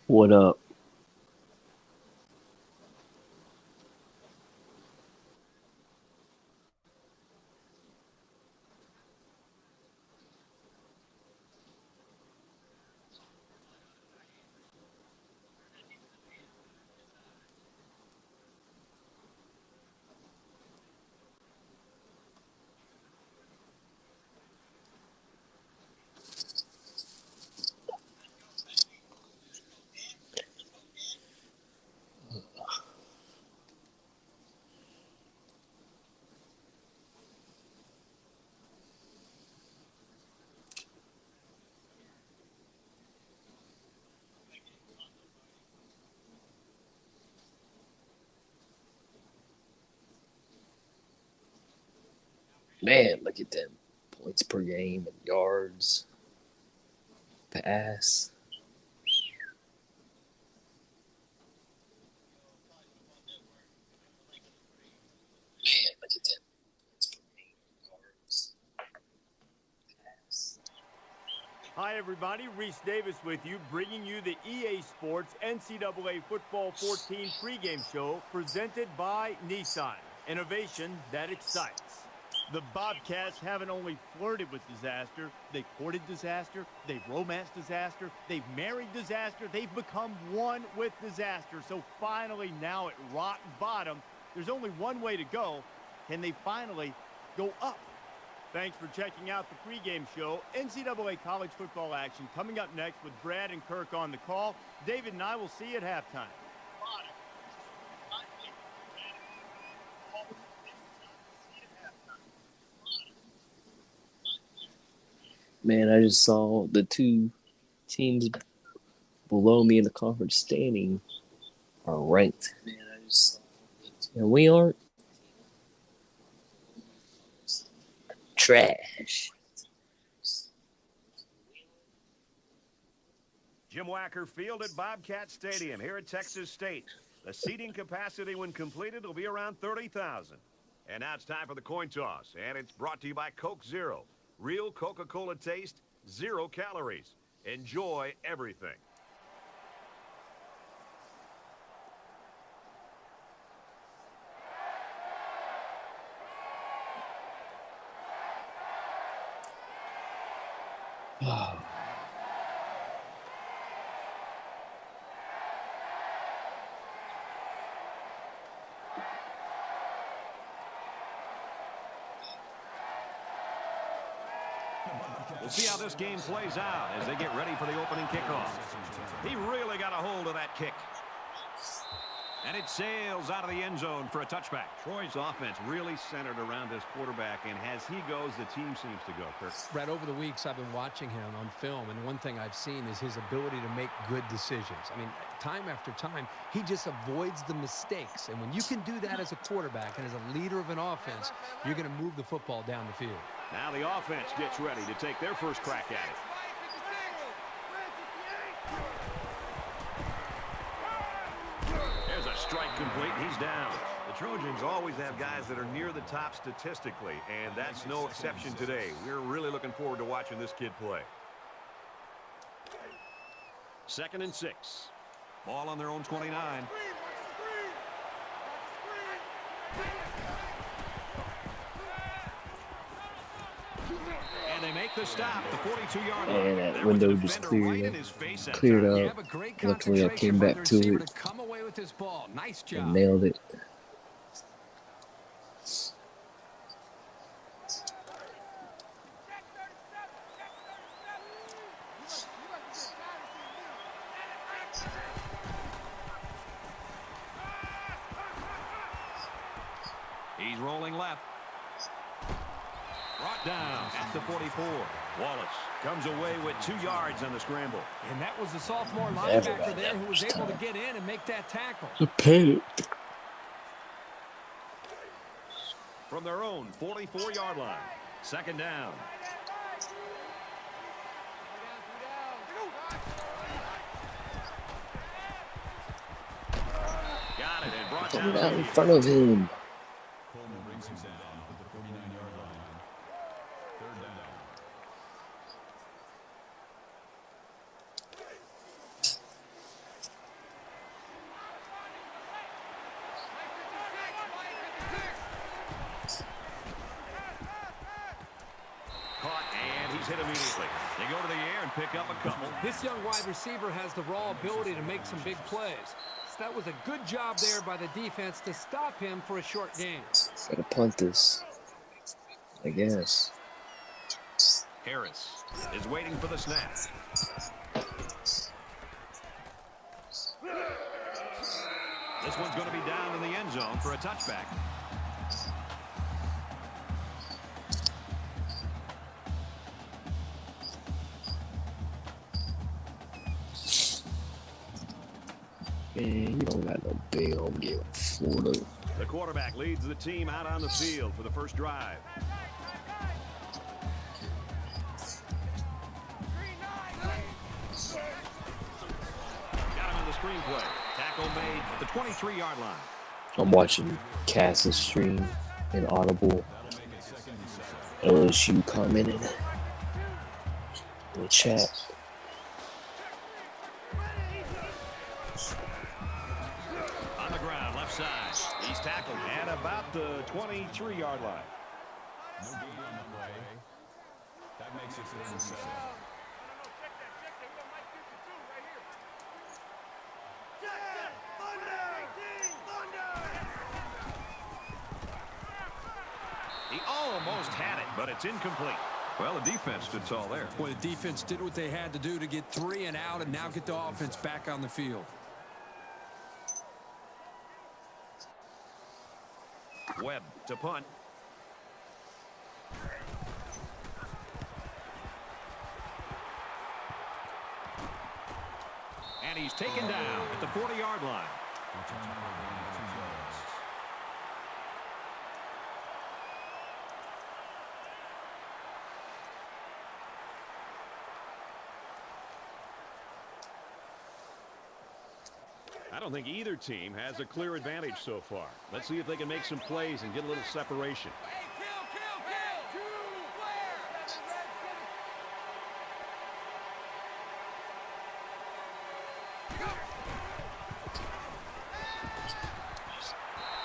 What up? Man, look at them points per game and yards, pass. Man, look at them points per game, yards, pass. Hi, everybody. Reese Davis with you, bringing you the EA Sports NCAA Football 14 pregame show presented by Nissan. Innovation that excites. The Bobcats haven't only flirted with disaster, they've courted disaster, they've romanced disaster, they've married disaster, they've become one with disaster. So finally, now at rock bottom, there's only one way to go. Can they finally go up? Thanks for checking out the pregame show. NCAA college football action coming up next with Brad and Kirk on the call. David and I will see you at halftime. Man, I just saw the two teams below me in the conference standing are ranked. Man, I just saw and we aren't. Trash. Jim Wacker Field at Bobcat Stadium here at Texas State. The seating capacity when completed will be around 30,000. And now it's time for the coin toss, and it's brought to you by Coke Zero. Real Coca-Cola taste, 0 calories. Enjoy everything. We'll see how this game plays out as they get ready for the opening kickoff. He really got a hold of that kick. And it sails out of the end zone for a touchback. Troy's offense really centered around his quarterback, and as he goes, the team seems to go. Kirk. Brad, over the weeks, I've been watching him on film, and one thing I've seen is his ability to make good decisions. I mean, time after time, he just avoids the mistakes. And when you can do that as a quarterback and as a leader of an offense, you're going to move the football down the field. Now the offense gets ready to take their first crack at it. There's a strike complete. He's down. The Trojans always have guys that are near the top statistically, and that's no exception today. We're really looking forward to watching this kid play. 2nd and 6. Ball on their own 29. And they make the stop, the 42-yard line. And that window just cleared up. Luckily, I came back to it and nailed it. He's rolling left. Brought down at the 44. Wallace comes away with 2 yards on the scramble. And that was the sophomore linebacker there who was able to get in and make that tackle. I panicked. From their own 44-yard line. 2nd down. Got it and brought down Out in front of him. Caught, and he's hit immediately. They go to the air and pick up a couple. This young wide receiver has the raw ability to make some big plays. So that was a good job there by the defense to stop him for a short gain. Gotta punt this, I guess. Harris is waiting for the snap. This one's going to be down in the end zone for a touchback. Man, you don't got no big home game in Florida. The quarterback leads the team out on the field for the first drive. Got him on the screen play. Tackle made at the 23-yard line. I'm watching Cass's stream in Audible. LSU commented in the chat. On the ground, left side. He's tackled at about the 23-yard line. No gain on the play. That makes it 3rd and 7. He almost had it, but it's incomplete. Well, the defense stood tall there. Boy, the defense did what they had to do to get 3 and out and now get the offense back on the field. Webb to punt. And he's taken down at the 40-yard line. I don't think either team has a clear advantage so far. Let's see if they can make some plays and get a little separation.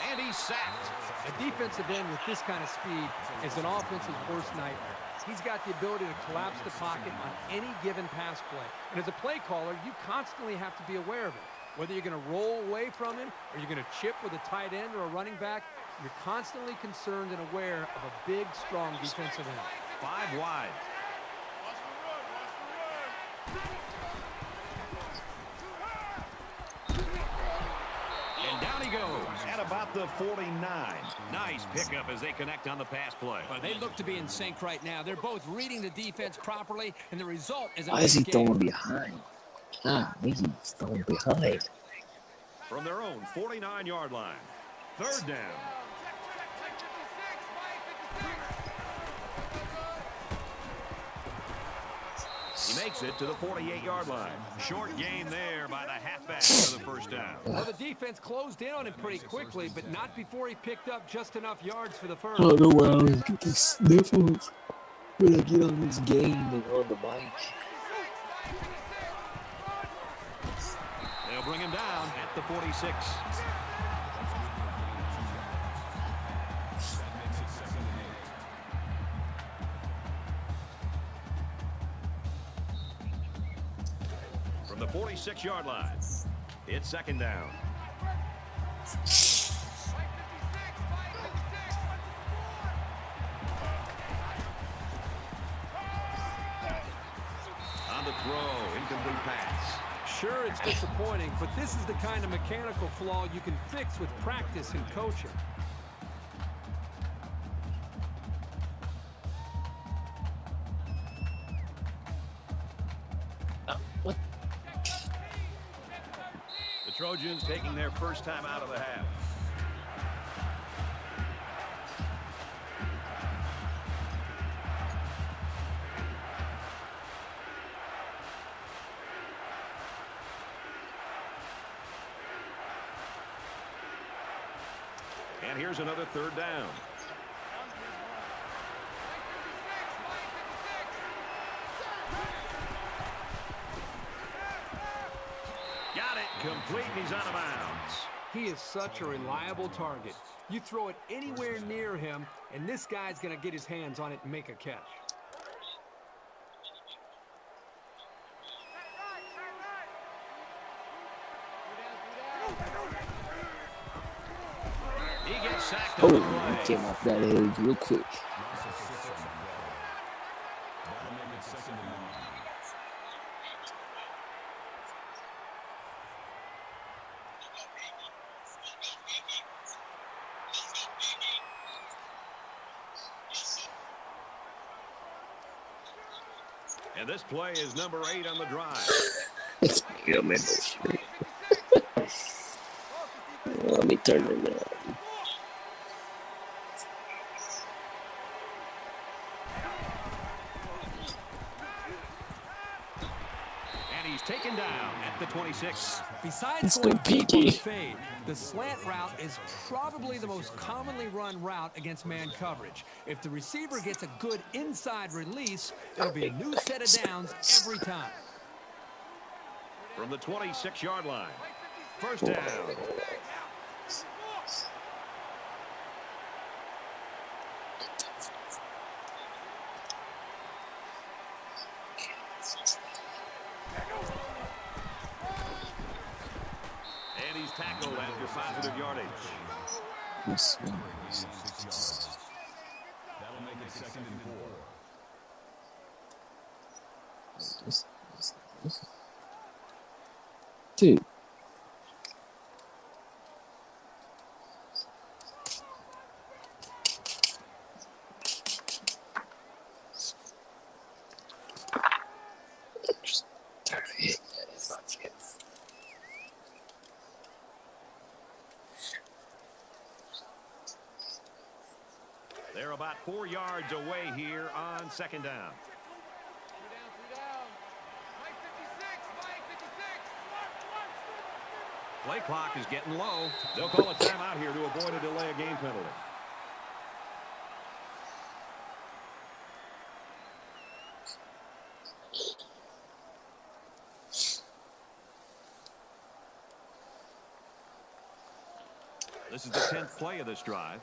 And he's sacked. A defensive end with this kind of speed is an offensive worst nightmare. He's got the ability to collapse the pocket on any given pass play. And as a play caller, you constantly have to be aware of it. Whether you're going to roll away from him or you're going to chip with a tight end or a running back, you're constantly concerned and aware of a big, strong defensive end. 5 wide. And down he goes at about the 49. Nice pickup as they connect on the pass play. Well, they look to be in sync right now. They're both reading the defense properly, and the result is a Why is he big game. throwing behind? Ah, he's throwing behind. From their own 49-yard line. 3rd down. He makes it to the 48-yard line. Short gain there by the halfback for the first down. Well, the defense closed in on him pretty quickly, but not before he picked up just enough yards for the first. I don't know why I always get the sniffles when I get on this game and on the mic. They'll bring him down at the 46. From the 46-yard line, it's 2nd down. On the throw, incomplete pass. Sure, it's disappointing, but this is the kind of mechanical flaw you can fix with practice and coaching. What? The Trojans taking their first time out of the half. And here's another 3rd down. Got it. Complete, and he's out of bounds. He is such a reliable target. You throw it anywhere near him, and this guy's going to get his hands on it and make a catch. He gets sacked. Oh, he came off that edge real quick. That'll make it 2nd and 9. And this play is number 8 on the drive. Yeah, man. Let me turn it down. And he's taken down at the 26. Besides going deep on the fade, the slant route is probably the most commonly run route against man coverage. If the receiver gets a good inside release, it'll be a new set of downs every time. From the 26-yard line. First down. And he's tackled after positive yardage. Yes. That'll make it 2nd and 4. Dude. Just turn it. It's not good. They're about 4 yards away here on 2nd down. Play clock is getting low. They'll call a timeout here to avoid a delay of game penalty. This is the 10th play of this drive.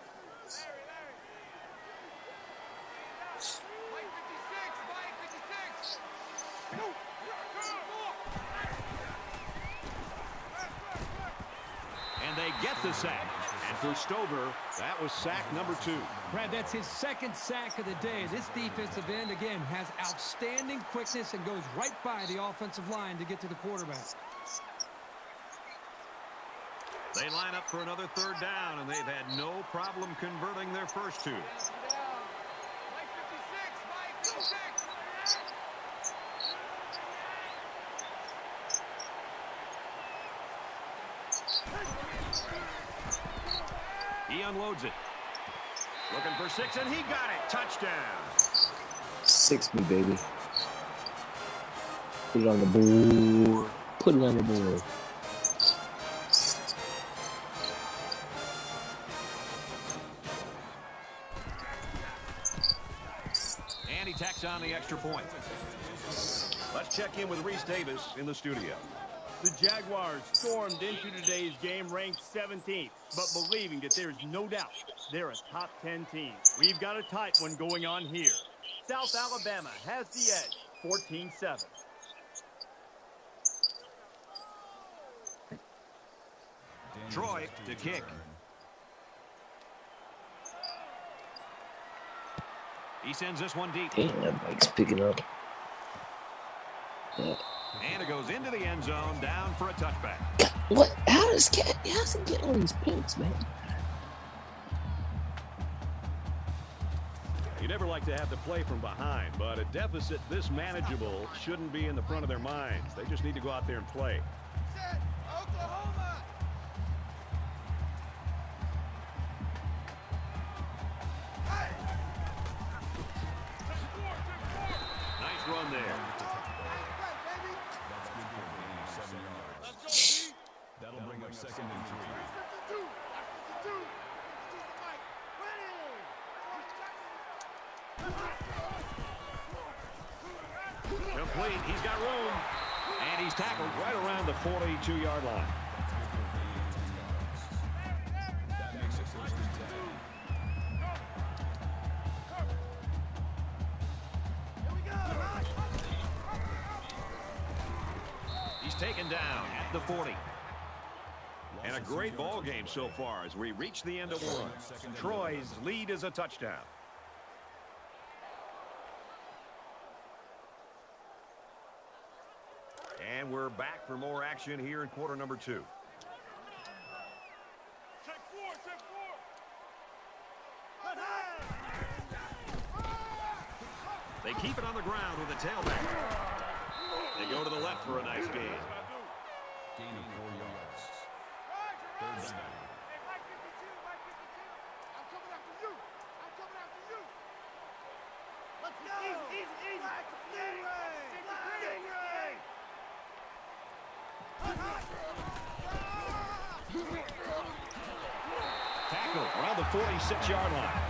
And they get the sack. And for Stover, that was sack number 2. Brad, that's his 2nd sack of the day. This defensive end, again, has outstanding quickness and goes right by the offensive line to get to the quarterback. They line up for another 3rd down, and they've had no problem converting their first 2. He unloads it. Looking for 6, and he got it. Touchdown. 6 me, baby. Put it on the board. Put it on the board. And he tacks on the extra point. Let's check in with Reese Davis in the studio. The Jaguars stormed into today's game ranked 17th, but believing that there's no doubt they're a top 10 team. We've got a tight one going on here. South Alabama has the edge, 14-7. Troy to kick. He sends this one deep. Damn, that bike's picking up. Yeah. And it goes into the end zone, down for a touchback. What? How does he get on these pins, man? You never like to have to play from behind, but a deficit this manageable shouldn't be in the front of their minds. They just need to go out there and play. Oklahoma! Nice run there. That'll bring up 2nd and 3. Complete. He's got room. And he's tackled right around the 42-yard line. That makes it 1st and 10. taken down at the 40. And a great ball game so far as we reach the end of one. Troy's lead is a touchdown. And we're back for more action here in quarter number 2. They keep it on the ground with a tailback. They go to the left for a nice gain. Gain of 4 yards. Third down. I'm coming after you. I'm coming after you. Let's go. Easy. Stingray. Tackle around the 46-yard line.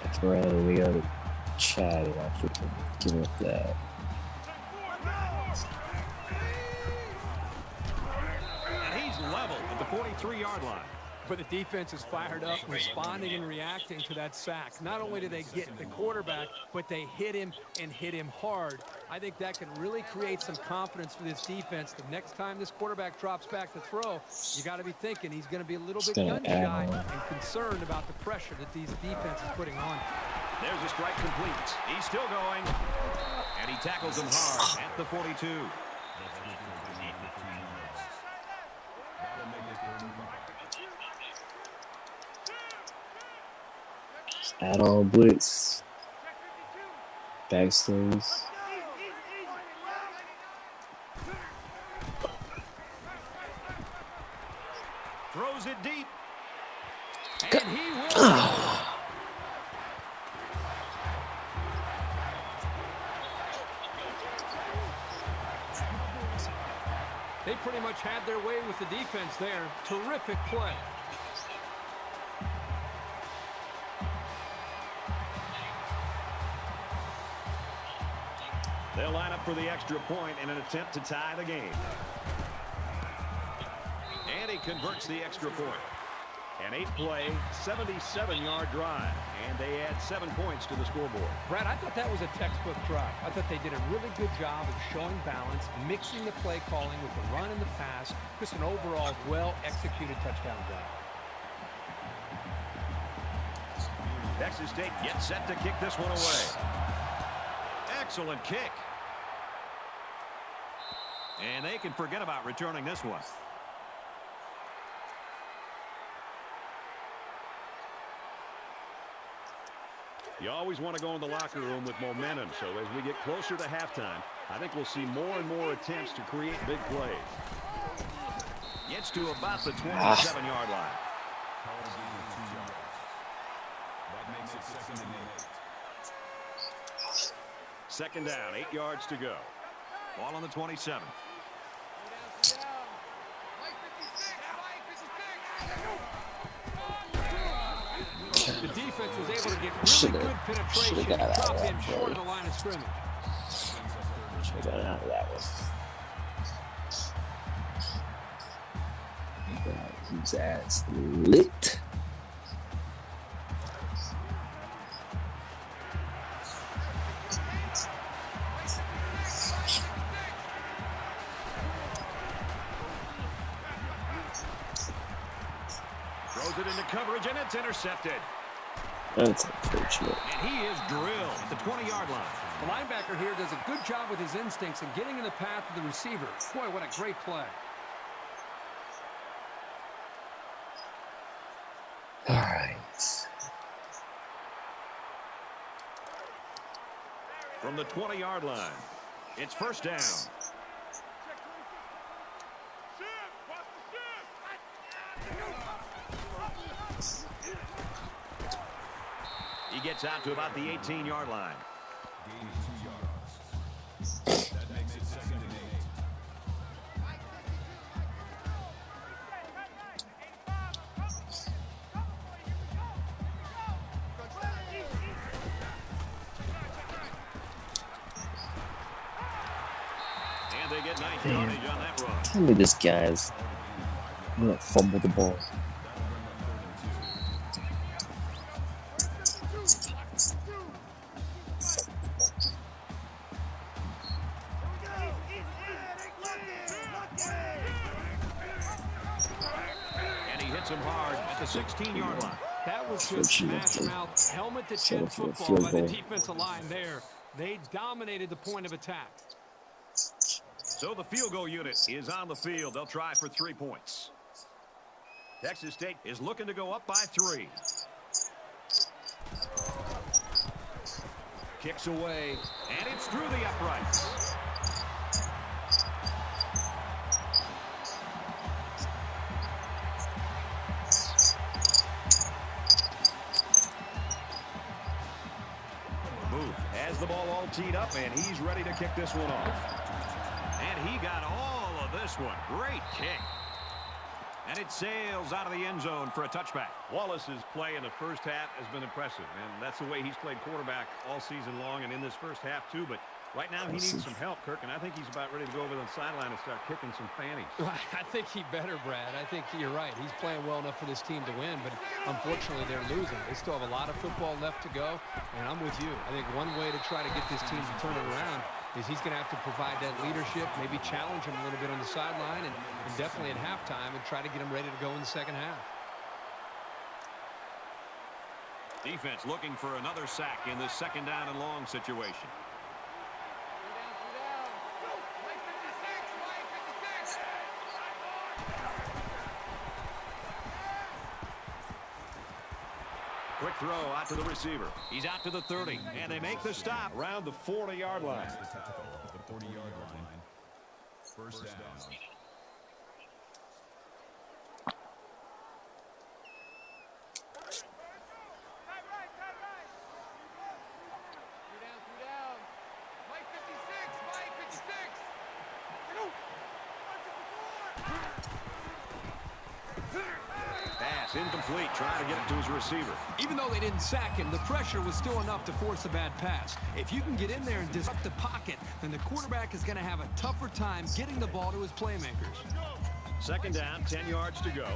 That's around we got to chat it after giving up that. And he's level at the 43-yard line. But the defense is fired up, responding and reacting to that sack. Not only do they get the quarterback, but they hit him and hit him hard. I think that can really create some confidence for this defense. The next time this quarterback drops back to throw, you got to be thinking he's going to be a little bit gun-shy and concerned about the pressure that these defenses are putting on. There's a strike complete. He's still going. And he tackles him hard at the 42. Add-on blitz. Backstones. Throws it deep. And he will. They pretty much had their way with the defense there. Terrific play. They'll line up for the extra point in an attempt to tie the game. And he converts the extra point. An 8-play, 77-yard drive. And they add 7 points to the scoreboard. Brad, I thought that was a textbook drive. I thought they did a really good job of showing balance, mixing the play calling with the run and the pass. Just an overall well-executed touchdown drive. Texas State gets set to kick this one away. Excellent kick. And they can forget about returning this one. You always want to go in the locker room with momentum, so as we get closer to halftime, I think we'll see more and more attempts to create big plays. Gets to about the 27-yard line. That makes it 2nd and 8. Second down, 8 yards to go. Ball on the 27. The defense was able to get really good penetration and drop in short of the line of scrimmage. Should have got out of that one. His ass lit. Throws it into coverage, and it's intercepted. That's unfortunate. And he is drilled at the 20-yard line. The linebacker here does a good job with his instincts and getting in the path of the receiver. Boy, what a great play. All right. From the 20-yard line, it's first down. He gets out to about the 18-yard line. Gain of 2 yards. That makes it 2nd and 8. And they get nice yardage on that run. Tell me this guy's gonna fumble the ball. hits him hard at the 16-yard line. That was just smash mouth, helmet to chin football by the defensive line there. They dominated the point of attack. So the field goal unit is on the field. They'll try for 3 points. Texas State is looking to go up by 3. Kicks away, and it's through the uprights. Booth has the ball all teed up, and he's ready to kick this one off. And he got all of this one. Great kick. And it sails out of the end zone for a touchback. Wallace's play in the first half has been impressive, and that's the way he's played quarterback all season long and in this first half too. But right now he needs some help, Kirk, and I think he's about ready to go over the sideline and start kicking some fannies. I think he better, Brad. I think you're right. He's playing well enough for this team to win, but unfortunately they're losing. They still have a lot of football left to go, and I'm with you. I think one way to try to get this team to turn it around is he's going to have to provide that leadership, maybe challenge him a little bit on the sideline, and definitely at halftime, and try to get him ready to go in the second half. Defense looking for another sack in this second down and long situation. Quick throw out to the receiver. He's out to the 30, and they make the stop around the 40-yard line. The 40-yard line. First down. Incomplete, trying to get it to his receiver. Even though they didn't sack him, the pressure was still enough to force a bad pass. If you can get in there and disrupt the pocket, then the quarterback is going to have a tougher time getting the ball to his playmakers. Second down, 10 yards to go.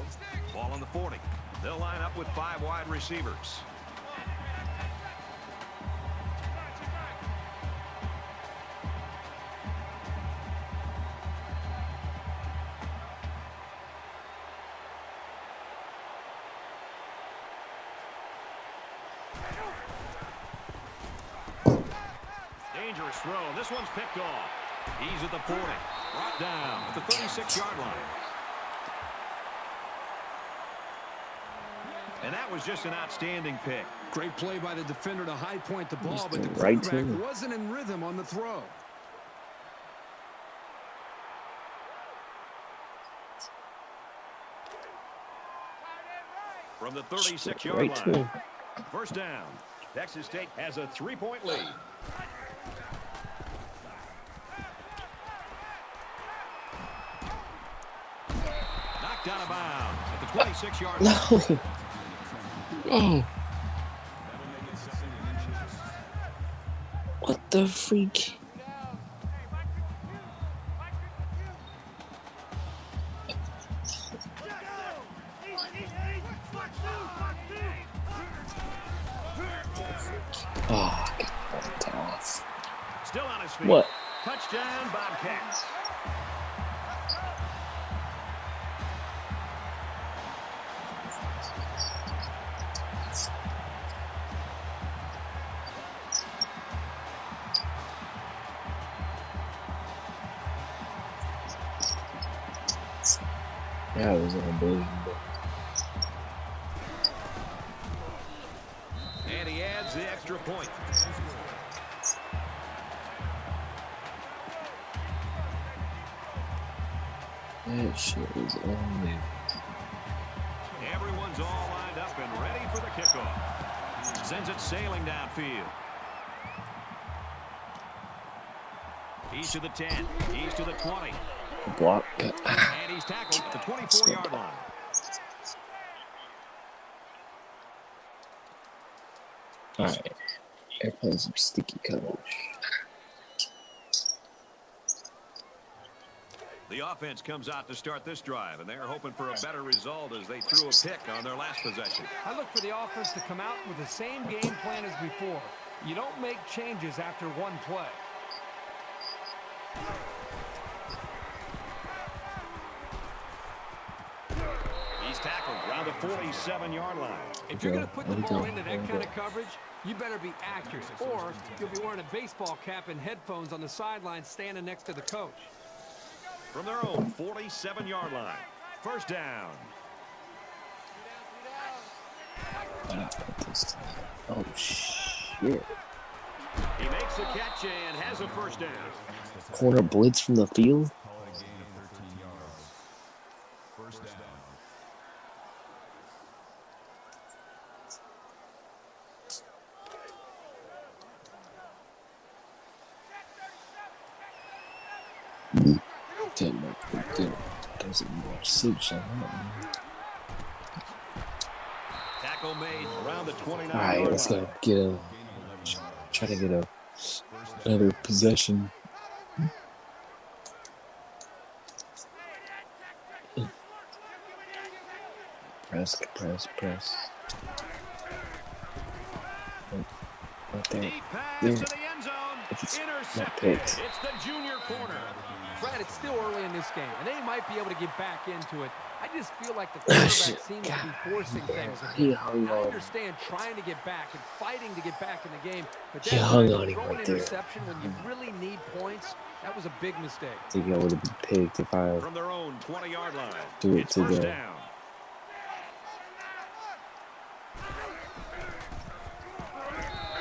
Ball on the 40. They'll line up with 5 wide receivers. Dangerous throw. This one's picked off. He's at the 40. Brought down at the 36-yard line. And that was just an outstanding pick. Great play by the defender to high point the ball, but the Right quarterback to wasn't in rhythm on the throw. From the 36-yard Right to line. him. First down. Texas State has a 3-point lead. Knocked out of bounds at the 26-yard line. Oh. What the freak? Oh, get off. Still on his feet. What? Touchdown, Bobcats. That was unbelievable. And he adds the extra point. That shit is unbelievable. Everyone's all lined up and ready for the kickoff. Sends it sailing downfield. He's to the 10. He's to the 20. Block. And he's tackled at the 24-yard line. Alright. They're playing some sticky coverage. The offense comes out to start this drive, and they're hoping for a better result as they threw a pick on their last possession. I look for the offense to come out with the same game plan as before. You don't make changes after one play. He's tackled around the 47-yard line. If you're going to put the ball into that kind of coverage, you better be accurate, or you'll be wearing a baseball cap and headphones on the sideline standing next to the coach. From their own 47-yard line, first down. Oh, shit. He makes the catch and has a first down. Corner blitz from the field? Call it a gain of 13 yards. First down. Tackle made around the 29-yard line. All right, let's go get a try to get another possession. Press. Oh, right there. Deep pass There. to the end zone. If it's not Intercepted. picked. It's the junior corner. Brad, it's still early in this game, and they might be able to get back into it. I just feel like the quarterback shit. seems to be forcing things. He hung I on. understand trying to get back and fighting to get back in the game, but He that hung on him throw an right there. interception when you really need points, that was a big mistake. I think I would have been picked if I From their own 20-yard line. Do it It's to first the- down.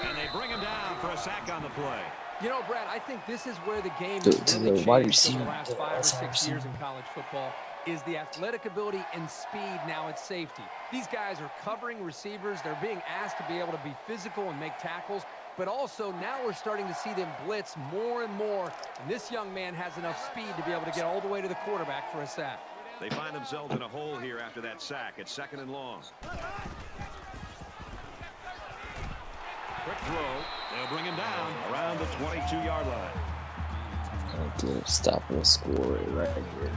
And they bring him down for a sack on the play. You know, Brad, I think this is where the game To has really the wide changed over receiver, the last the 5 or outside 6 years receiver. in college football is the athletic ability and speed now at safety. These guys are covering receivers. They're being asked to be able to be physical and make tackles, but also now we're starting to see them blitz more and more, and this young man has enough speed to be able to get all the way to the quarterback for a sack. They find themselves in a hole here after that sack. It's second and long. Quick throw. They'll bring him down around the 22-yard line. Okay, stopping the score right here.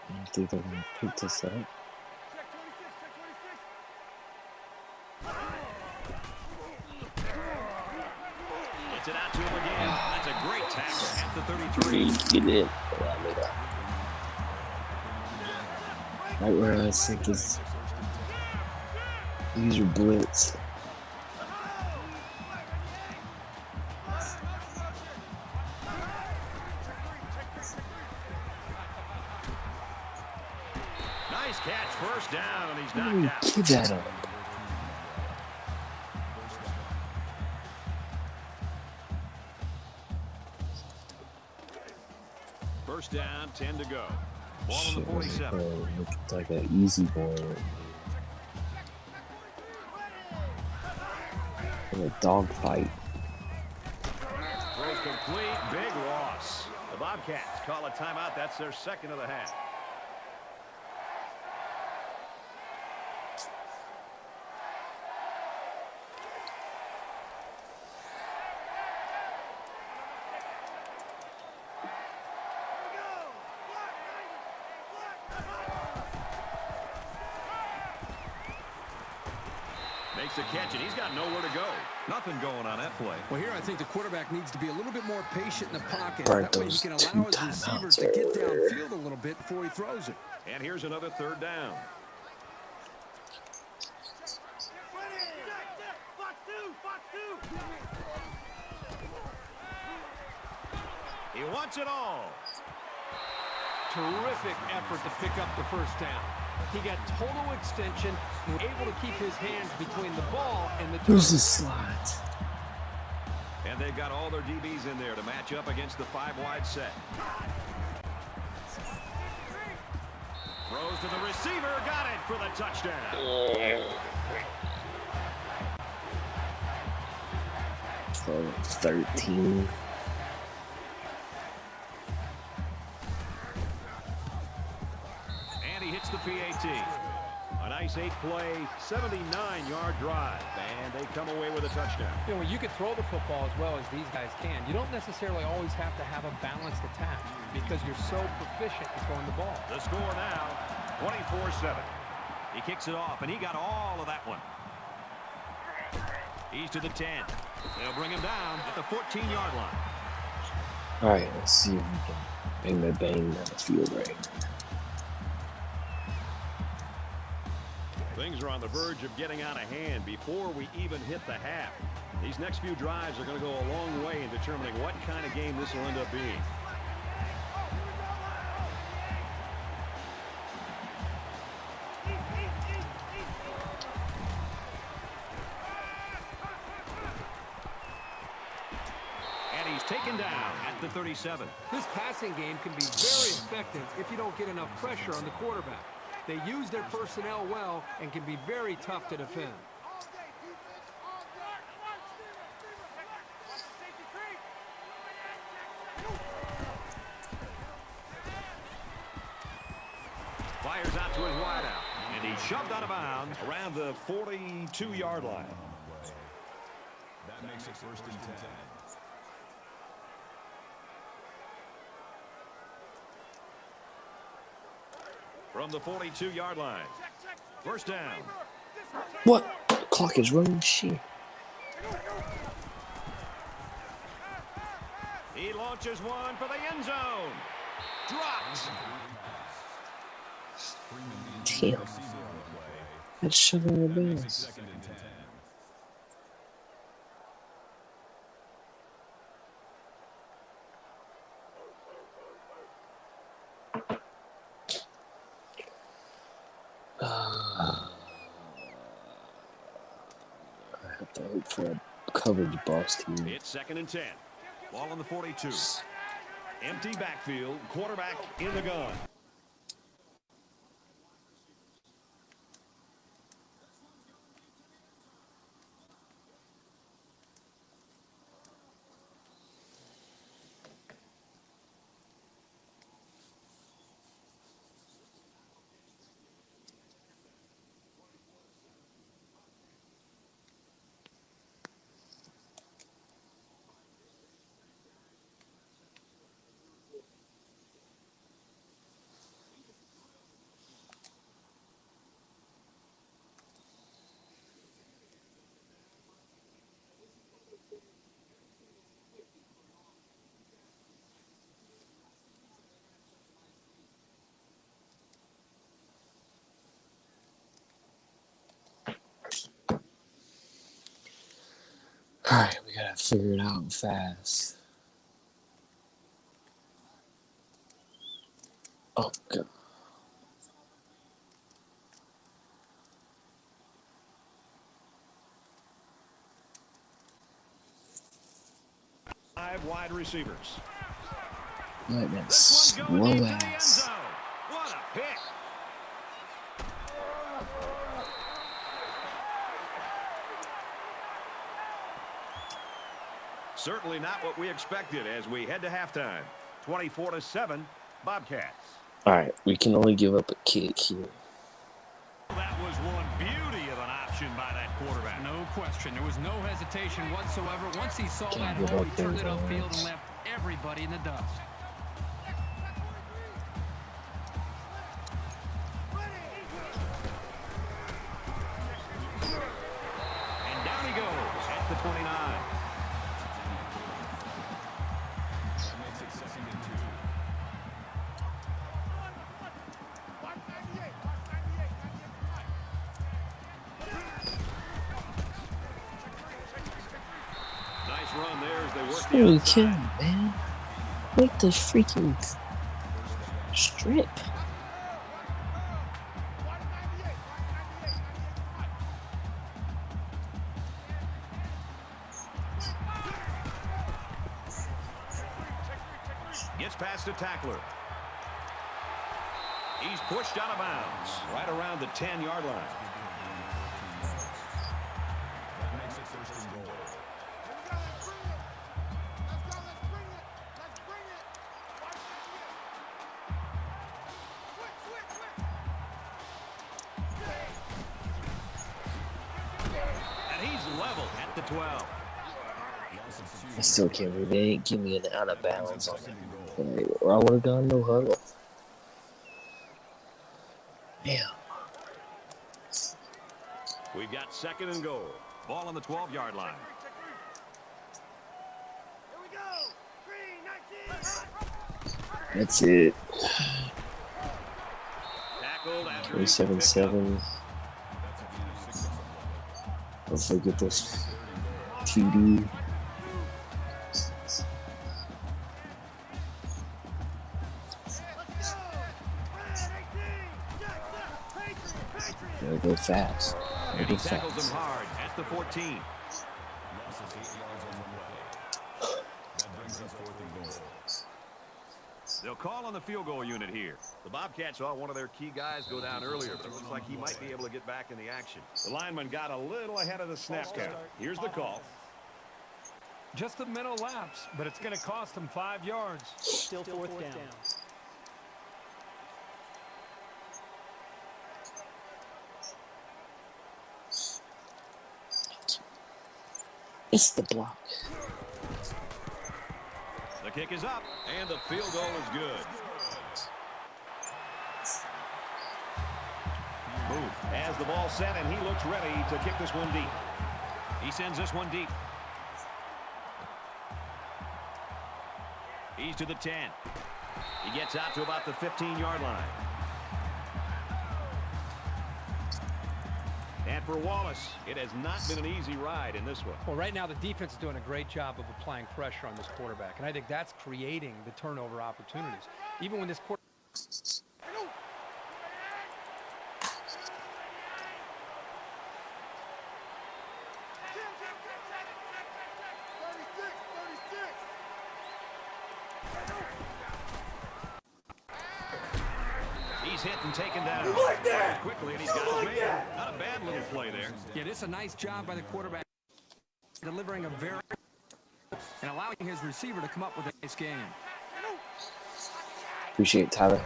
I don't think they're gonna pick this up. Gets it out to him again. That's a great tackle at the 33. Get in. Right where I was thinking, use your blitz. Nice catch, first down, and he's How do we knocked out. give that up? First down, 10 to go. Ball on Shit, the 47. looked like an easy ball. In a dogfight. Throws complete, big loss. The Bobcats call a timeout. That's their second of the half. Makes the catch, and he's got nowhere to go. Nothing going on that play. Well, here I think the quarterback needs to be a little bit more patient in the pocket. Burnt That way he those can two allow his timeouts receivers to get earlier. downfield a little bit before he throws it. And here's another third down. He wants it all. Terrific effort to pick up the first down. He got total extension, able to keep his hands between the ball and the Who's turf. the slot? And they've got all their DBs in there to match up against the 5-wide set. Throws to the receiver, got it for the touchdown. 12-13. And he hits the PAT. A Nice 8-play, 79-yard drive, and they come away with a touchdown. You know, when you can throw the football as well as these guys can, you don't necessarily always have to have a balanced attack because you're so proficient at throwing the ball. The score now, 24-7. He kicks it off, and he got all of that one. He's to the 10. They'll bring him down at the 14-yard line. All right, let's see if we can bang down the field right. Things are on the verge of getting out of hand before we even hit the half. These next few drives are going to go a long way in determining what kind of game this will end up being. And he's taken down at the 37. This passing game can be very effective if you don't get enough pressure on the quarterback. They use their personnel well and can be very tough to defend. Fires out to his wideout, and he's shoved out of bounds around the 42-yard line. That makes it 1st and 10. From the 42-yard line. First down. What? The clock is running. Shit. He launches one for the end zone. Dropped. Damn. That's shoving the bands. 2nd and 10. I have to hope for a coverage boss team. It's 2nd and 10. Ball on the 42. Empty backfield. Quarterback in the gun. Alright, we gotta figure it out fast. Oh, God. Five wide receivers. Like that This one slow going deep to the end ass. zone. What a pick. Certainly not what we expected as we head to halftime. 24-7, Bobcats. Alright, we can only give up a kick here. That was one beauty of an option by that quarterback. No question. There was no hesitation whatsoever. Once he saw Can't that give hole, up he turned those it upfield odds. and left everybody in the dust. And down he goes at the 29. That makes it 2nd and 2. Nice run there as they work the Holy outside. cow, man. What the freaking strip? Gets past a tackler. He's pushed out of bounds right around the 10-yard line. That makes it 1st and goal. level at the 12. I still can't believe they ain't give me an out of bounds on that play, or I would have gone no huddle. Damn. We've got 2nd and goal. Ball on the 12-yard line. Here we go. 3-19. That's it. Tackled after 27-7. Hopefully get this TD. Gotta go fast. And he tackles him hard at the 14. They'll call on the field goal unit here. The Bobcats saw one of their key guys go down earlier, but it looks like he might be able to get back in the action. The lineman got a little ahead of the snap count. Here's the call. Just a mental lapse, but it's going to cost him 5 yards. Still fourth down. It's the block. The kick is up, and the field goal is good. Booth has the ball set, and he looks ready to kick this one deep. He sends this one deep. He's to the 10. He gets out to about the 15-yard line. And for Wallace, it has not been an easy ride in this one. Well, right now the defense is doing a great job of applying pressure on this quarterback, and I think that's creating the turnover opportunities. Even when this quarterback... He's hit and taken down quickly, and he's got his man. Not a bad little play there. Yeah, this is a nice job by the quarterback, delivering a very and allowing his receiver to come up with a nice game. Appreciate it, Tyler.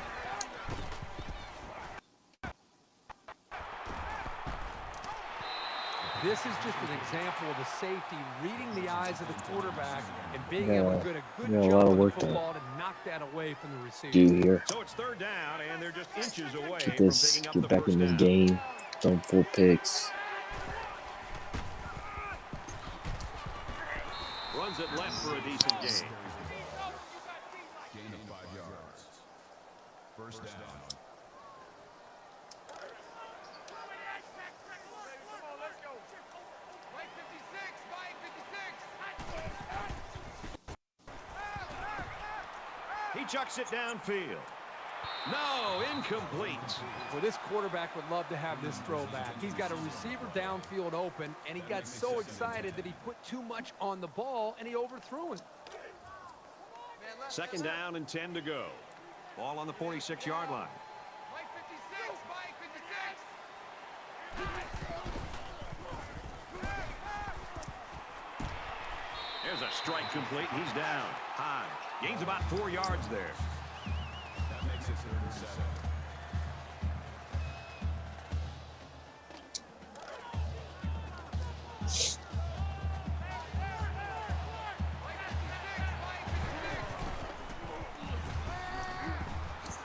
This is just an example of the safety reading the eyes of the quarterback and being able to get a good a job lot of with work the to football to knock that away from the receiver. do here. So it's 3rd down, and they're just inches away Get from this, picking up get the back first in this down. game. Throw 4 picks. Runs it left for a decent gain. Gain of 5 yards. First down. He chucks it downfield. No, incomplete. Well, this quarterback would love to have this throwback. He's got a receiver downfield open, and he got so excited that he put too much on the ball, and he overthrew it. 2nd down and 10 to go. Ball on the 46-yard line. There's a strike complete. He's down. High. Gains about 4 yards there. That makes it 3rd and 7.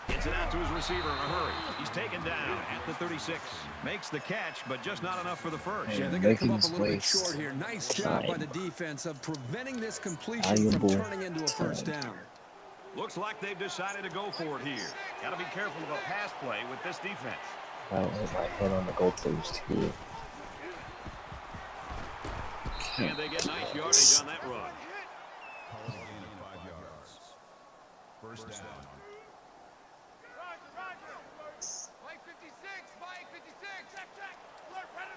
Gets it out to his receiver in a hurry. He's taken down at the 36. Makes the catch, but just not enough for the first. Yeah, they're going to come up a little bit short here. Nice job by the defense of preventing this completion from turning into a first down. Looks like they've decided to go for it here. Got to be careful of a pass play with this defense. I don't hit my head on the goalpost here. And they get nice yardage on that run. Gain of 5 yards. First down. Mike 56, Mike 56. Check, check. Look, ready.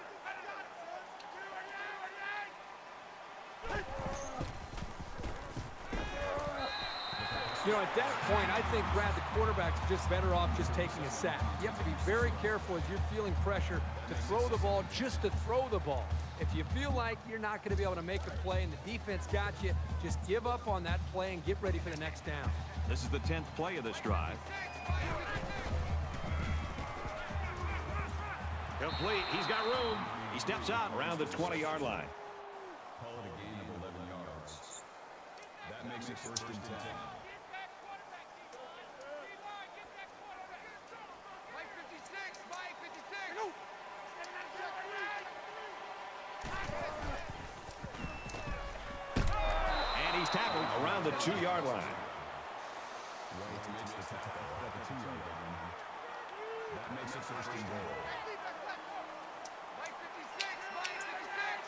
You know, at that point, I think, Brad, the quarterback's just better off just taking a sack. You have to be very careful as you're feeling pressure to throw the ball just to throw the ball. If you feel like you're not going to be able to make a play and the defense got you, just give up on that play and get ready for the next down. This is the 10th play of this drive. Complete. He's got room. He steps out around the 20-yard line. That makes it 1st and 10. Mike 56, Mike 56. And he's tackled around the 2-yard line. White makes the tackle at the 2-yard line. That makes it 1st and goal. Mike 56, Mike 56.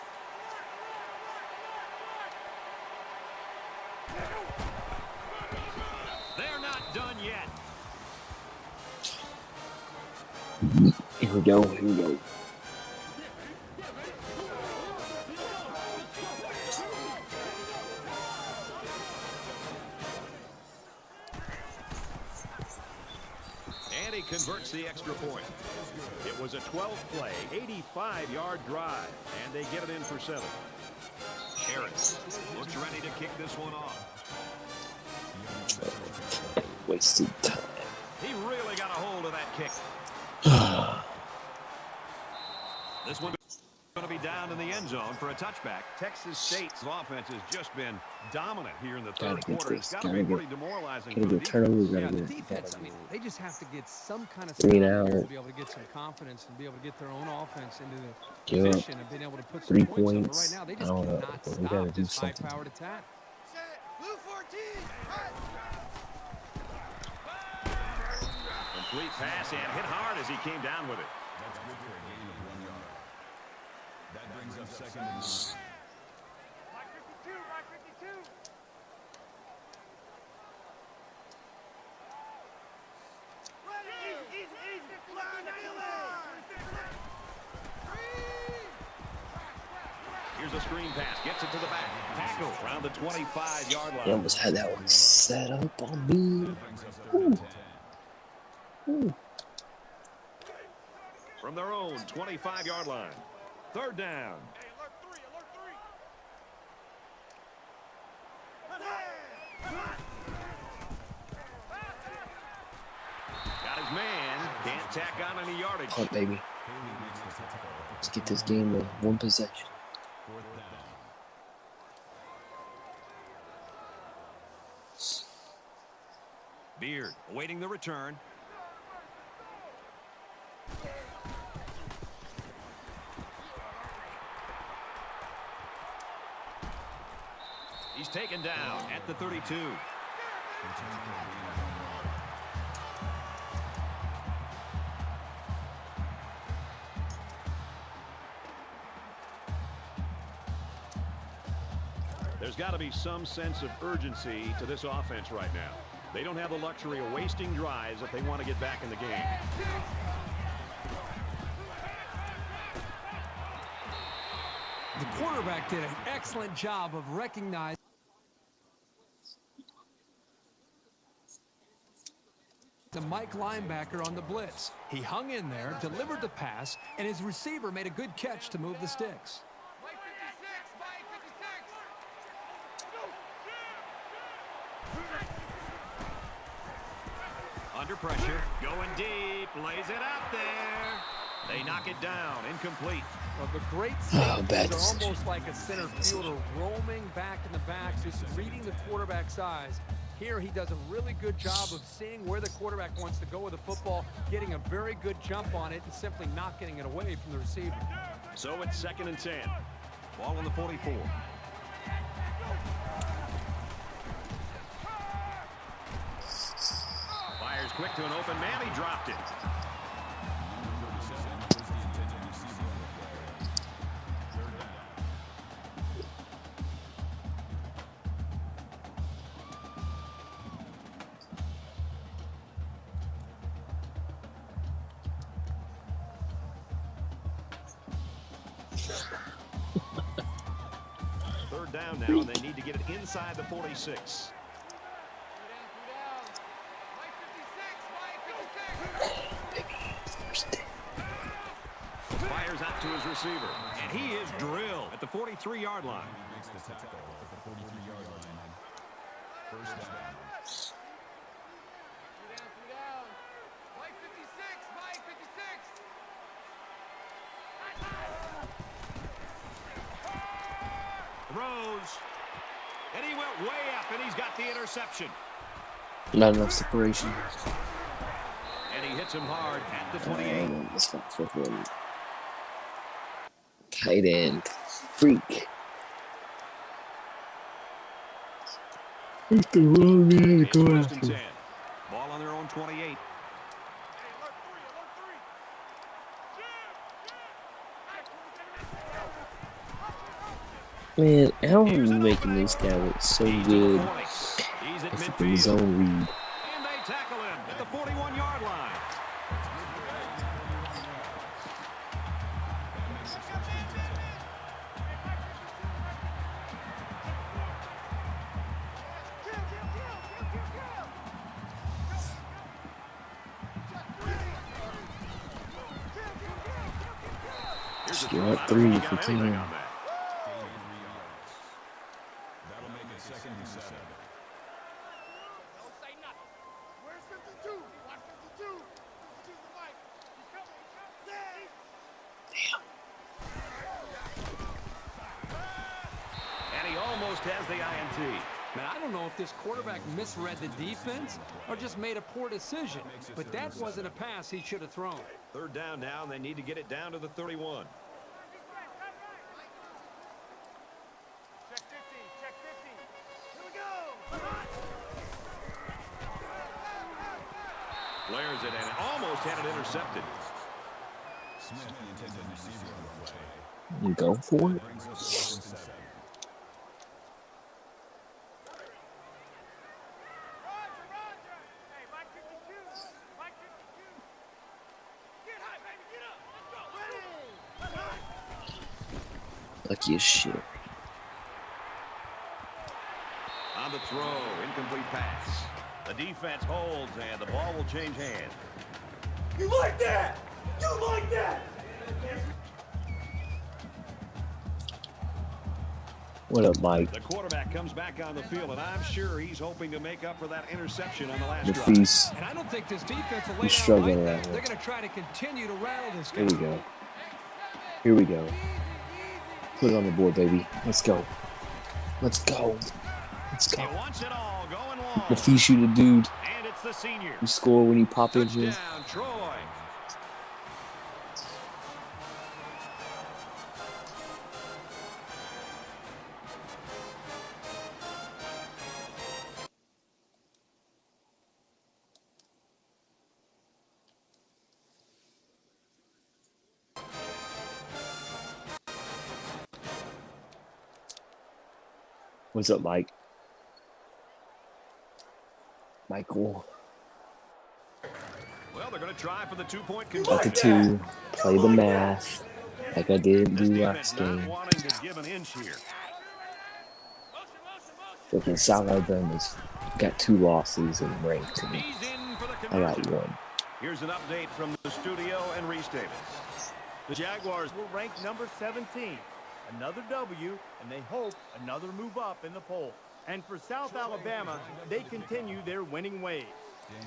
They're not done yet. Here we go. Here we go. And he converts the extra point. It was a 12-play, 85-yard drive, and they get it in for 7. Harris looks ready to kick this one off. Wasted time. He really got a hold of that kick. This one's going to be down in the end zone for a touchback. Texas State's offense has just been dominant here in the third quarter. It's got to be pretty demoralizing. Gotta get turnovers Yeah, out the of here. defense, I mean, they just have to get some kind of 3 and stop here out. to be able to get some confidence and be able to get their own offense into the Give up position of being able to put some 3 points on. But points. right now, they I just don't know. cannot We stop gotta do this something. high-powered attack. Set it. Blue 14. Cut. Complete pass and hit hard as he came down with it. That's good for a gain of 1 yard. That brings up 2nd and 9. Mike 52, Mike 52. Easy, easy, easy. Line, Here's a screen pass. Gets it to the back. Tackle around the 25-yard They line. almost had that one set up on me. That brings up 3rd and 10. From their own 25-yard line. 3rd down. Hey, alert 3, alert 3. Got his man. Can't tack on any yardage. Punt, baby. Haley makes the tackle at Let's get this game to 1 possession. 4th down. Beard awaiting the return. He's taken down at the 32. There's got to be some sense of urgency to this offense right now. They don't have the luxury of wasting drives if they want to get back in the game. The quarterback did an excellent job of recognizing the Mike linebacker on the blitz. He hung in there, delivered the pass, and his receiver made a good catch to move the sticks. Mike 56, Mike 56. Under pressure, going deep, lays it out there. They knock it down, incomplete. Well, the great bad safeties are decision. almost like a center fielder roaming back in the back, just reading the quarterback's eyes. Here he does a really good job of seeing where the quarterback wants to go with the football, getting a very good jump on it, and simply not getting it away from the receiver. So it's 2nd and 10. Ball on the 44. Fires quick to an open man. He dropped it. Third down now, and they need to get it inside the 46. Mike 56, Mike 56. First down. Fires out to his receiver, and he is drilled at the 43-yard line. Makes the tackle at the 43-yard line. 1st down. Mike 56, Mike 56. Throws. And he went way up, and he's got the interception. Not enough separation. And he hits him hard at the 28. This fucking tight end freak. It's the wrong man to It's go first and after. 10. Ball on their own 28. Man, how are we making this guy look so He's to good? the 40. He's at The fucking midfield. zone read. And they tackle him at the 41-yard line. Just get up 3 if we can. Gain 3 yards. That'll make it 2nd and 7. Don't say nothing. Where's 52? Watch 52. 52's the mic. He's coming. He's coming. And he almost has the INT. Man, I don't know if this quarterback misread the defense or just made a poor decision, but that wasn't a pass he should have thrown. 3rd down now, and they need to get it down to the 31. Check 50. Check 50. Here we go. Blares it and almost had it intercepted. Smith, the intended receiver on the play. You go for it. Brings us to 4th and 7. Roger. Hey, Mike 52. Mike 52. Get high, baby. Get up. Let's go. Ready. Lucky as shit. On the throw, incomplete pass. The defense holds, and the ball will change hands. You like that? You like that? What up, Mike? The quarterback comes back on the field, and I'm sure he's hoping to make up for that interception on the last The drive. feast. And I don't think this defense will lay He's down struggling like around that. here. They're going to try to continue to rattle this Here guy. we go. Here we go. Put it on the board, baby. Let's go. Let's go. Let's He go. wants it all, going long. The feast you the dude. And it's the senior. You score when you pop in here. Touchdown, Troy. What's up, Mike? Michael. Well, they're going to try for the 2-point At conversion. the 2. Play the math. Like I did This do defense last not game. wanting to give an inch here. Fucking South Alabama's got 2 losses and ranked to me. He's in for the I got conversion. 1. Here's an update from the studio and Reese Davis. The Jaguars were ranked number 17. Another W, and they hope another move up in the poll. And for South Alabama, they continue their winning ways.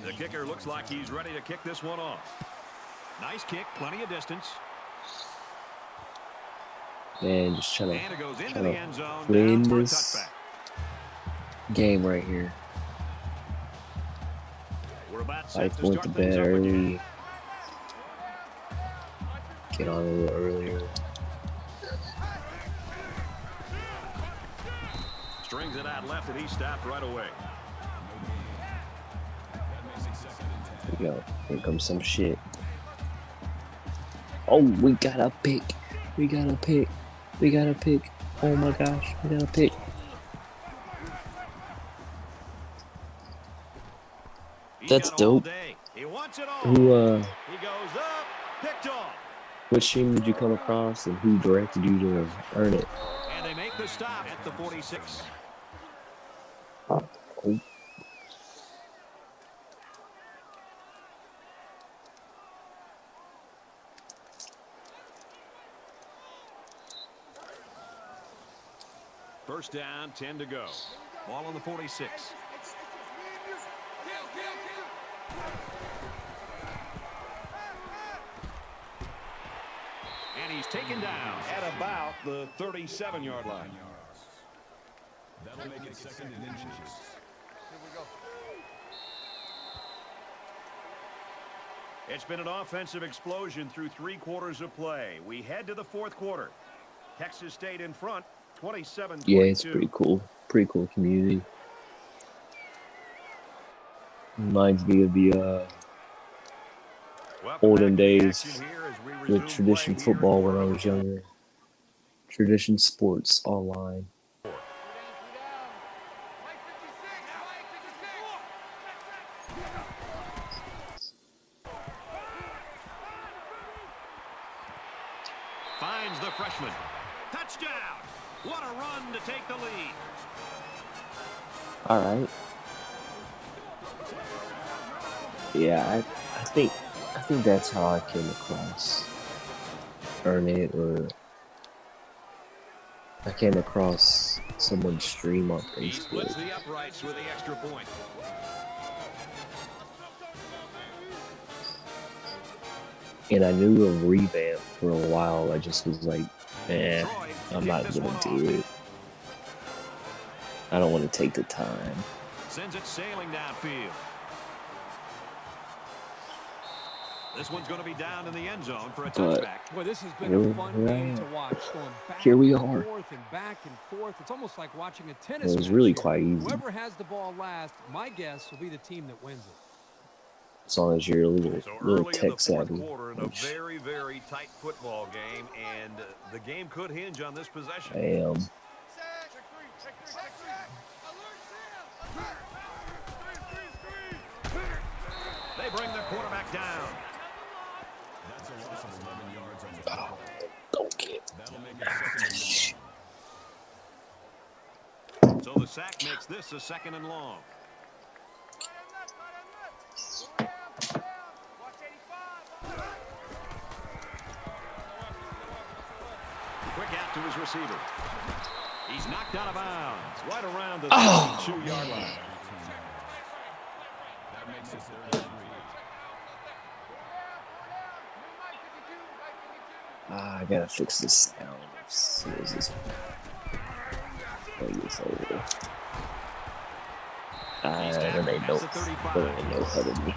The kicker looks like he's ready to kick this one off. Nice kick, plenty of distance. Man, just trying And it goes into to the end zone. win Down for a this touchback. game right here. We're about set Life to went start to things bed up again. early. Get on a little earlier. Strings it out left, and he stopped right away. Here we go. Here comes some shit. Oh, we got a pick. We got a pick. We got a pick. Oh my gosh, we got a pick. He's That's got all dope. day. He wants it all. Who He goes up, picked off. what stream did you come across and who directed you to earn it? And they make the stop at the 46. Oh. First down, 10 to go. Ball on the 46. And he's taken down at about the 37-yard line. That'll make it 2nd and inches. Here we go. It's been an offensive explosion through 3 quarters of play. We head to the 4th quarter. Texas State in front, 27-22. Yeah, it's pretty cool. Pretty cool community. Reminds me of the olden days with tradition football when I was younger. Tradition sports online. Two down. White 56. Finds the freshman. Touchdown! What a run to take the lead. All right. Yeah, I think that's how I came across EarnIt, or I came across someone's stream on He splits Facebook. the uprights with the extra point. And I knew a revamp for a while. I just was like, Troy I'm kicked not this gonna one do off. it. I don't want to take the time. Sends it sailing downfield. This one's going to be down in the end zone for a But touchback. Boy, this has been a fun game to right. watch. Going back Here we and are. forth and back and forth. It's almost like watching a tennis It was match really here. quite easy. Whoever has the ball last, my guess will be the team that wins it. As long as you're a little So little early in the tech 4th savvy. quarter in a Which very, very tight football game, and the game could hinge on this possession. I am. Check 3. Check 3. Alert Sam. Alert. They bring the quarterback down. That's a loss of 11 yards on the football. Don't get. That'll make it 2nd and long. So the sack makes this a 2nd and long. Watch 85. Quick out to his receiver. He's knocked out of bounds right around the 32-yard line. That makes it 3rd and 3. I gotta fix this sound. As soon as this thing is over. Then they know how to me.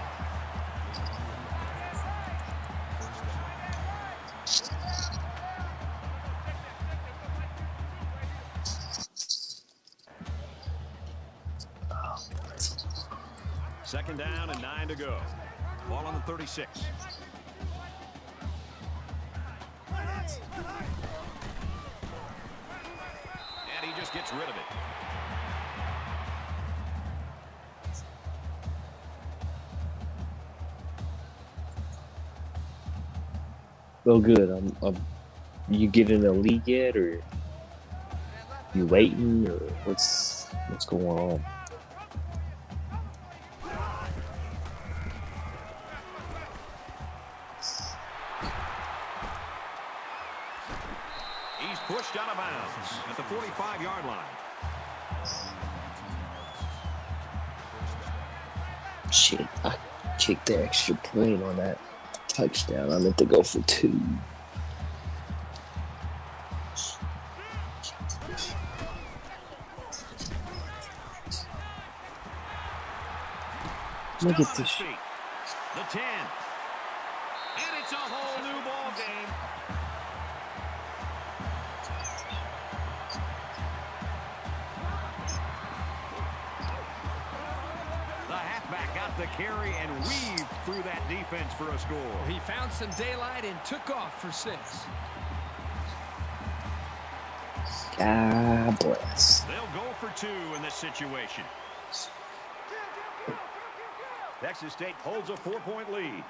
Second down and 9 to go. Ball on the 36. And he just gets rid of it. Oh, good. You getting a league yet, or you waiting, or what's going on? He's pushed out of bounds at the 45-yard line. Shit, I kicked the extra point on that touchdown. I meant to go for 2. Look at this. Feet. The 10. And it's a whole new ball game. The halfback got the carry and weaved through that defense for a score. He found some daylight and took off for 6. God bless. They'll go for 2 in this situation. Texas State holds a 4-point lead.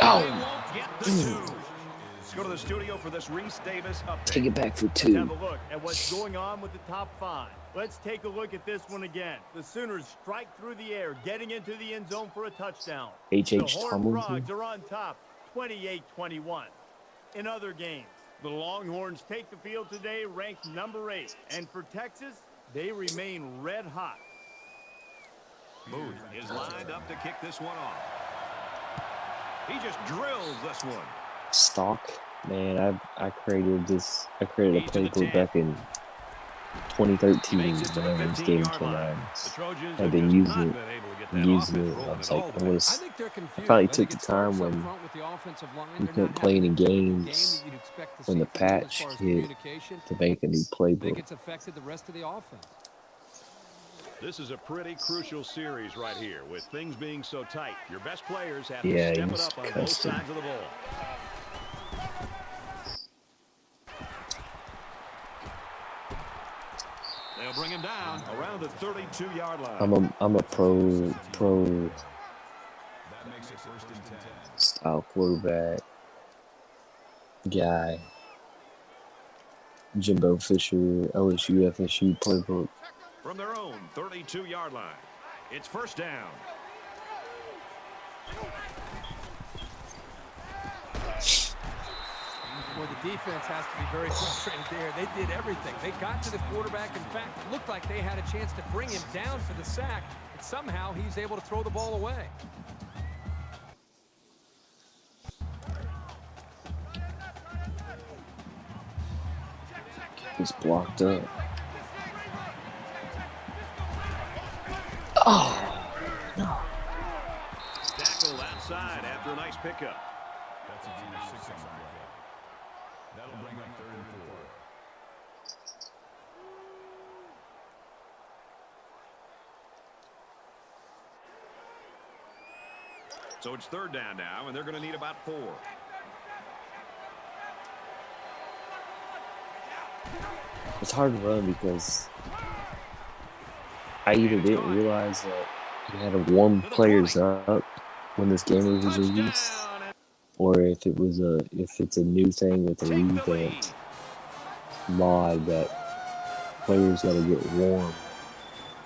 And they won't get the 2. Let's go to the studio for this Reese Davis update. Take it back for Let's 2. have a look at what's going on with the top 5. Let's take a look at this one again. The Sooners strike through the air, getting into the end zone for a touchdown. H.H. The Horned Tomlinson. Frogs are on top, 28-21. In other games, the Longhorns take the field today, ranked number 8. And for Texas, they remain red hot. Booth is lined up to kick this one off. He just drills this one. Stock. Man, I created this. I created a He's to the playbook 10. back in He 2013 makes it to the whenever this game 15-yard came line. out. The Trojans I've have been just using not it been able to get and that using offense it. I rolling was at like, all I'm today. gonna. I think they're I confused. finally I took think the it starts time up when front with the offensive line. we They're couldn't not play having any the typical game games that you'd expect to when see the from them as patch far as hit communication. to make a new I think playbook. it's affected the rest of the offense. This is a pretty crucial series right here with things being so tight. Your best players have to Yeah, step it he's up on both custom. sides of the ball. They'll bring him down around the 32-yard line. I'm a pro That makes it 1st and 10. style quarterback guy. Jimbo Fisher, LSU, FSU playbook. From their own 32-yard line, it's 1st down. Well, the defense has to be very frustrated there. They did everything. They got to the quarterback. In fact, it looked like they had a chance to bring him down for the sack, but somehow he's able to throw the ball away. He's blocked up. Oh, no. Tackled outside after a nice pickup. That's a team of 6 on the play. That'll bring up 3rd and 4. So it's 3rd down now, and they're going to need about 4. It's hard to run because I either didn't realize that you had to warm players up when this game was released, or if it's a new thing with the revamped mod that players got to get warm,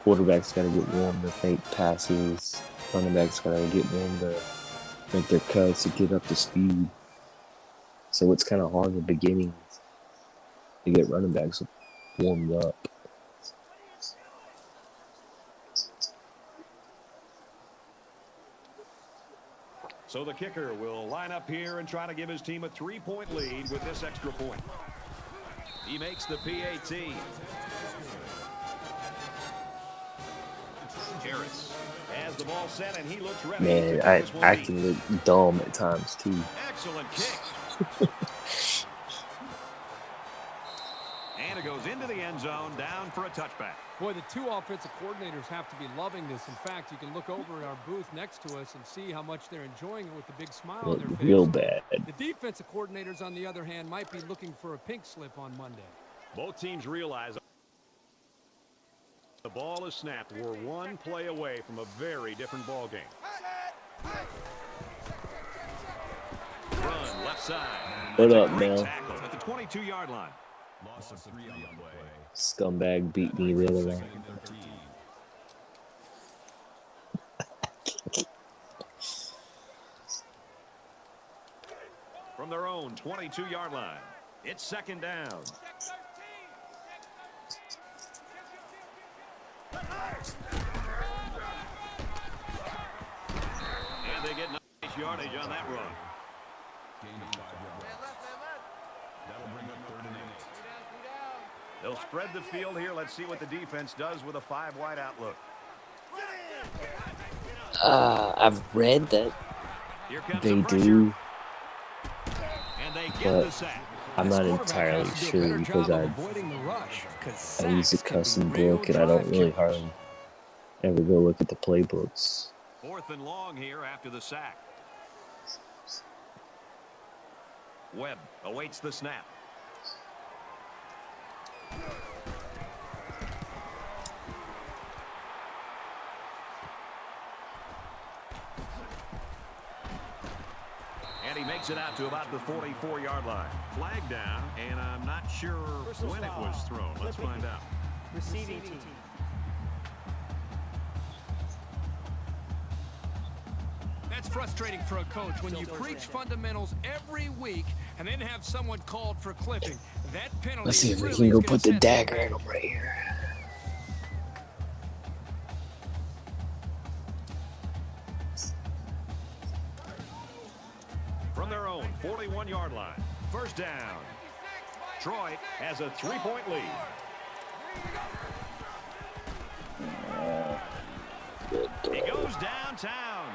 quarterbacks got to get warm to fake passes, running backs got to get warm to make their cuts to get up to speed. So it's kind of hard in the beginning to get running backs warmed up. So the kicker will line up here and try to give his team a 3-point lead with this extra point. He makes the PAT. Harris has the ball set, and he looks ready. Man, I can look dumb at times too. Excellent kick. And it goes into the end zone, down for a touchback. Boy, the two offensive coordinators have to be loving this. In fact, you can look over at our booth next to us and see how much they're enjoying it with the big smile on their face. Real bad. The defensive coordinators, on the other hand, might be looking for a pink slip on Monday. Both teams realize the ball is snapped. We're one play away from a very different ball game. Run left side. What up, Great Mel? tackle at the 22-yard line. Loss of 3 on the play. Scumbag beat me the other night. 2nd and 13. From their own 22-yard line, it's 2nd down. And they get nice yardage on that run. Gain of 5 yards. That'll bring up 3rd and 8. They'll spread the field here. Let's see what the defense does with a 5-wide outlook. I've read that Here comes they the pressure, do, and they get but the sack. I'm not entirely sure because I use a custom book and I don't really hardly ever go look at the playbooks. 4th and long here after the sack. Webb awaits the snap. And he makes it out to about the 44-yard line. Flag down, and I'm not sure when it was thrown. Let's find out. Receiving team. That's frustrating for a coach when you preach fundamentals every week and then have someone called for clipping. That penalty. Let's see if we really can go is gonna put the set dagger in him right here. From their own 41-yard line, First down. Troy has a 3-point lead. He goes downtown.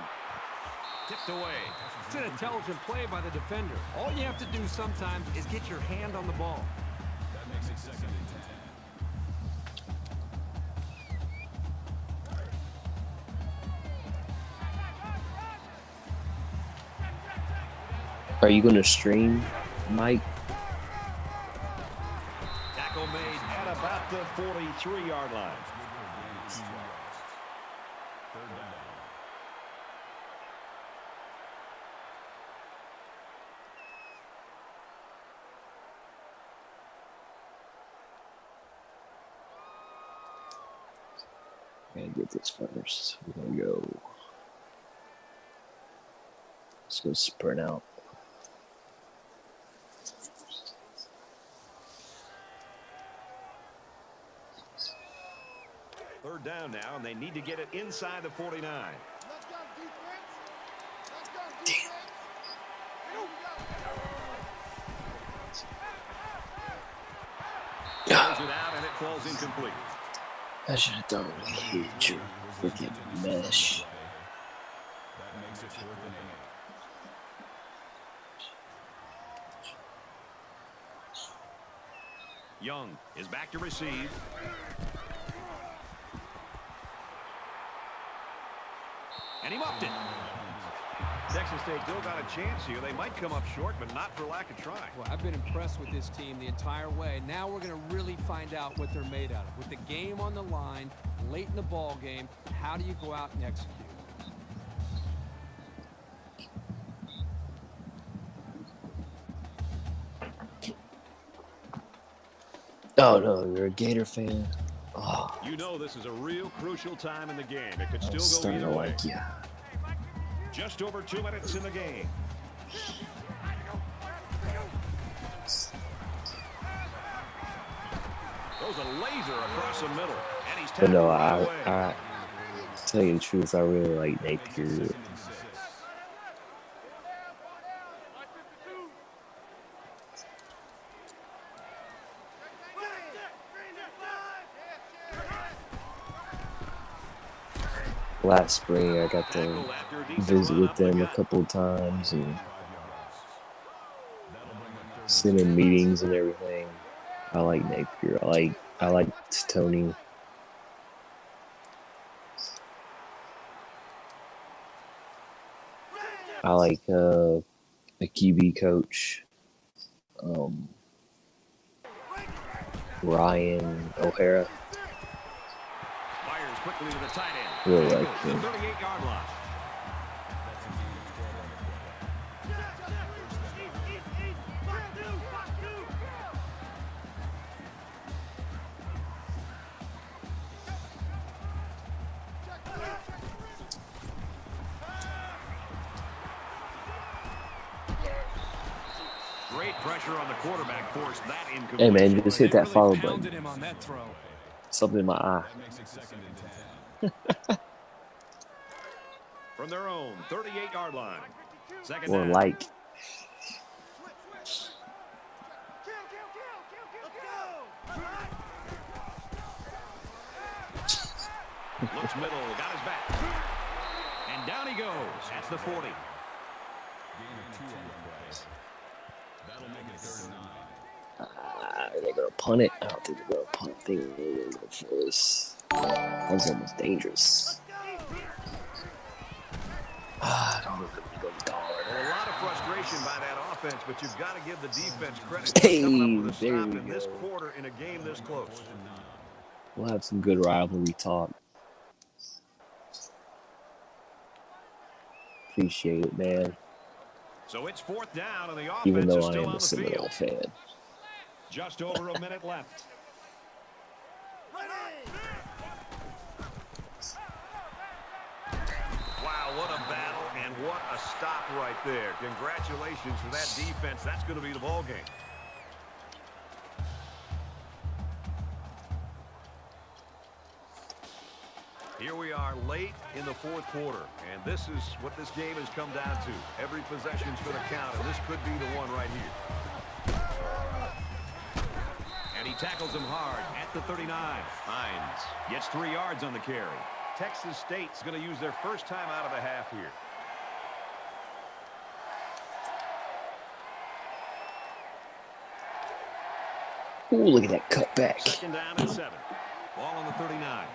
Tipped away. It's an intelligent play by the defender. All you have to do sometimes is get your hand on the ball. That makes it 2nd and 10. Are you gonna stream, Mike? Tackle made at about the 43-yard line. 3rd down. Gotta get this first. We're gonna go. Let's go sprint out. Third down now, and they need to get it inside the 49. Let's go, defense. Let's go, defense. Here we go. Throws it out, and it falls incomplete. I should have thrown a huge freaking mesh. That makes it 4th and 8. Young is back to receive. And he muffed it. Texas State still got a chance here. They might come up short, but not for lack of trying. Well, I've been impressed with this team the entire way. Now we're going to really find out what they're made out of. With the game on the line, late in the ball game, how do you go out and execute? Oh no, you're a Gator fan. Oh, You know this is a real crucial time in the game. It could I'm still go starting either to way. like you. Just over 2 minutes in the game. Throws a laser across the middle, and he's But tackled no, right away. I tell you the truth, I really like Napier. 2nd and 6. Last spring, I got to Tackle after a decent visit run with up the them a gut. couple of times and 5 yard loss. That'll bring up 3rd. sit in meetings and everything. I like Napier. I liked Tony. I like the QB coach, Ryan O'Hara. Fires quickly to the tight end. Really There he like goes, him. the 38-yard line. That's a gain of 12 on the play. Great pressure on the quarterback, forced that incomplete. Hey man, just hit They that really follow pounded button. him on that throw. Something in my eye. That makes it 2nd and 10. From their own 38-yard line. Second Or down. like. Looks middle, got his back. And down he goes. That's the 40. Gain of 2 on the play. That'll make it 3rd and 9. Are they gonna punt it? I don't think they're gonna punt. I think they're gonna go for this. That was almost dangerous. I don't know if they're gonna go Well, dollar. a lot of frustration by that offense, but you've got to give the defense credit for Hey, coming up with a there stop we in this go. quarter in a game this close. We'll have some good rivalry talk. Appreciate it, man. So it's 4th down, and the Even offense is though I still am on a the Seminole field. fan. Just over a minute left. Wow, what a battle and what a stop right there. Congratulations to that defense. That's going to be the ball game. Here we are late in the 4th quarter, and this is what this game has come down to. Every possession's going to count, and this could be the one right here. And he tackles him hard at the 39. Hines gets 3 yards on the carry. Texas State's going to use their first time out of the half here. Ooh, look at that cutback. Second down and 7. Ball on the 39.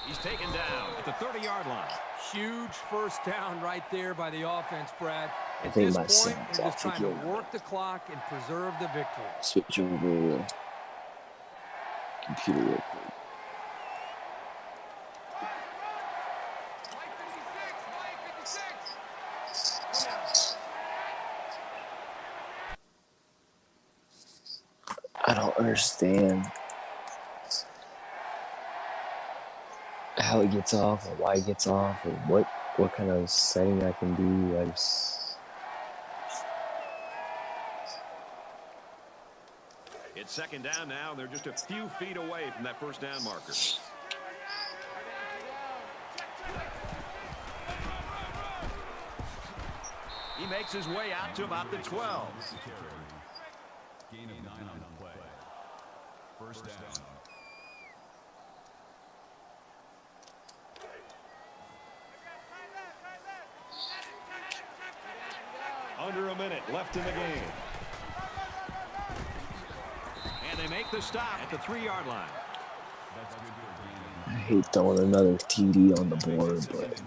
He's taken down at the 30-yard line. Huge first down right there by the offense, Brad. I At think this my point, sound's they're off just trying again. to work the clock and preserve the victory. Switch over the computer real quick. I don't understand how it gets off or why it gets off or what kind of setting I can do. It's second down now. They're just a few feet away from that first down marker. He makes his way out to about the 12. Gain of 9 on the play. First down. Under a minute left in the game. And they make the stop at the 3-yard line. That's good for a gain. I hate throwing another TD on the board, but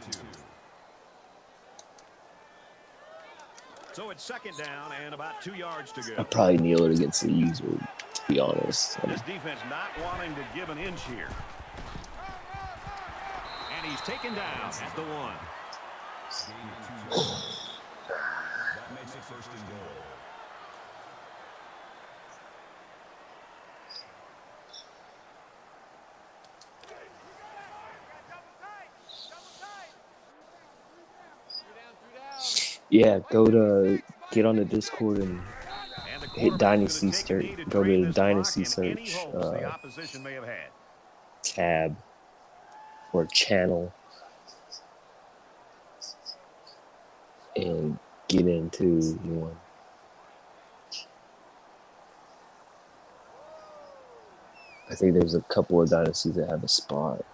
So it's second down and about 2 yards to I go. probably kneel it against the user, to be honest. This defense not wanting to give an inch here. And he's taken down at the 1. Gain of 2 yards. That makes it first and goal. Yeah, get on the Discord and hit Dynasty search. Go to the Dynasty search tab or channel and get into one. I think there's a couple of dynasties that have a spot.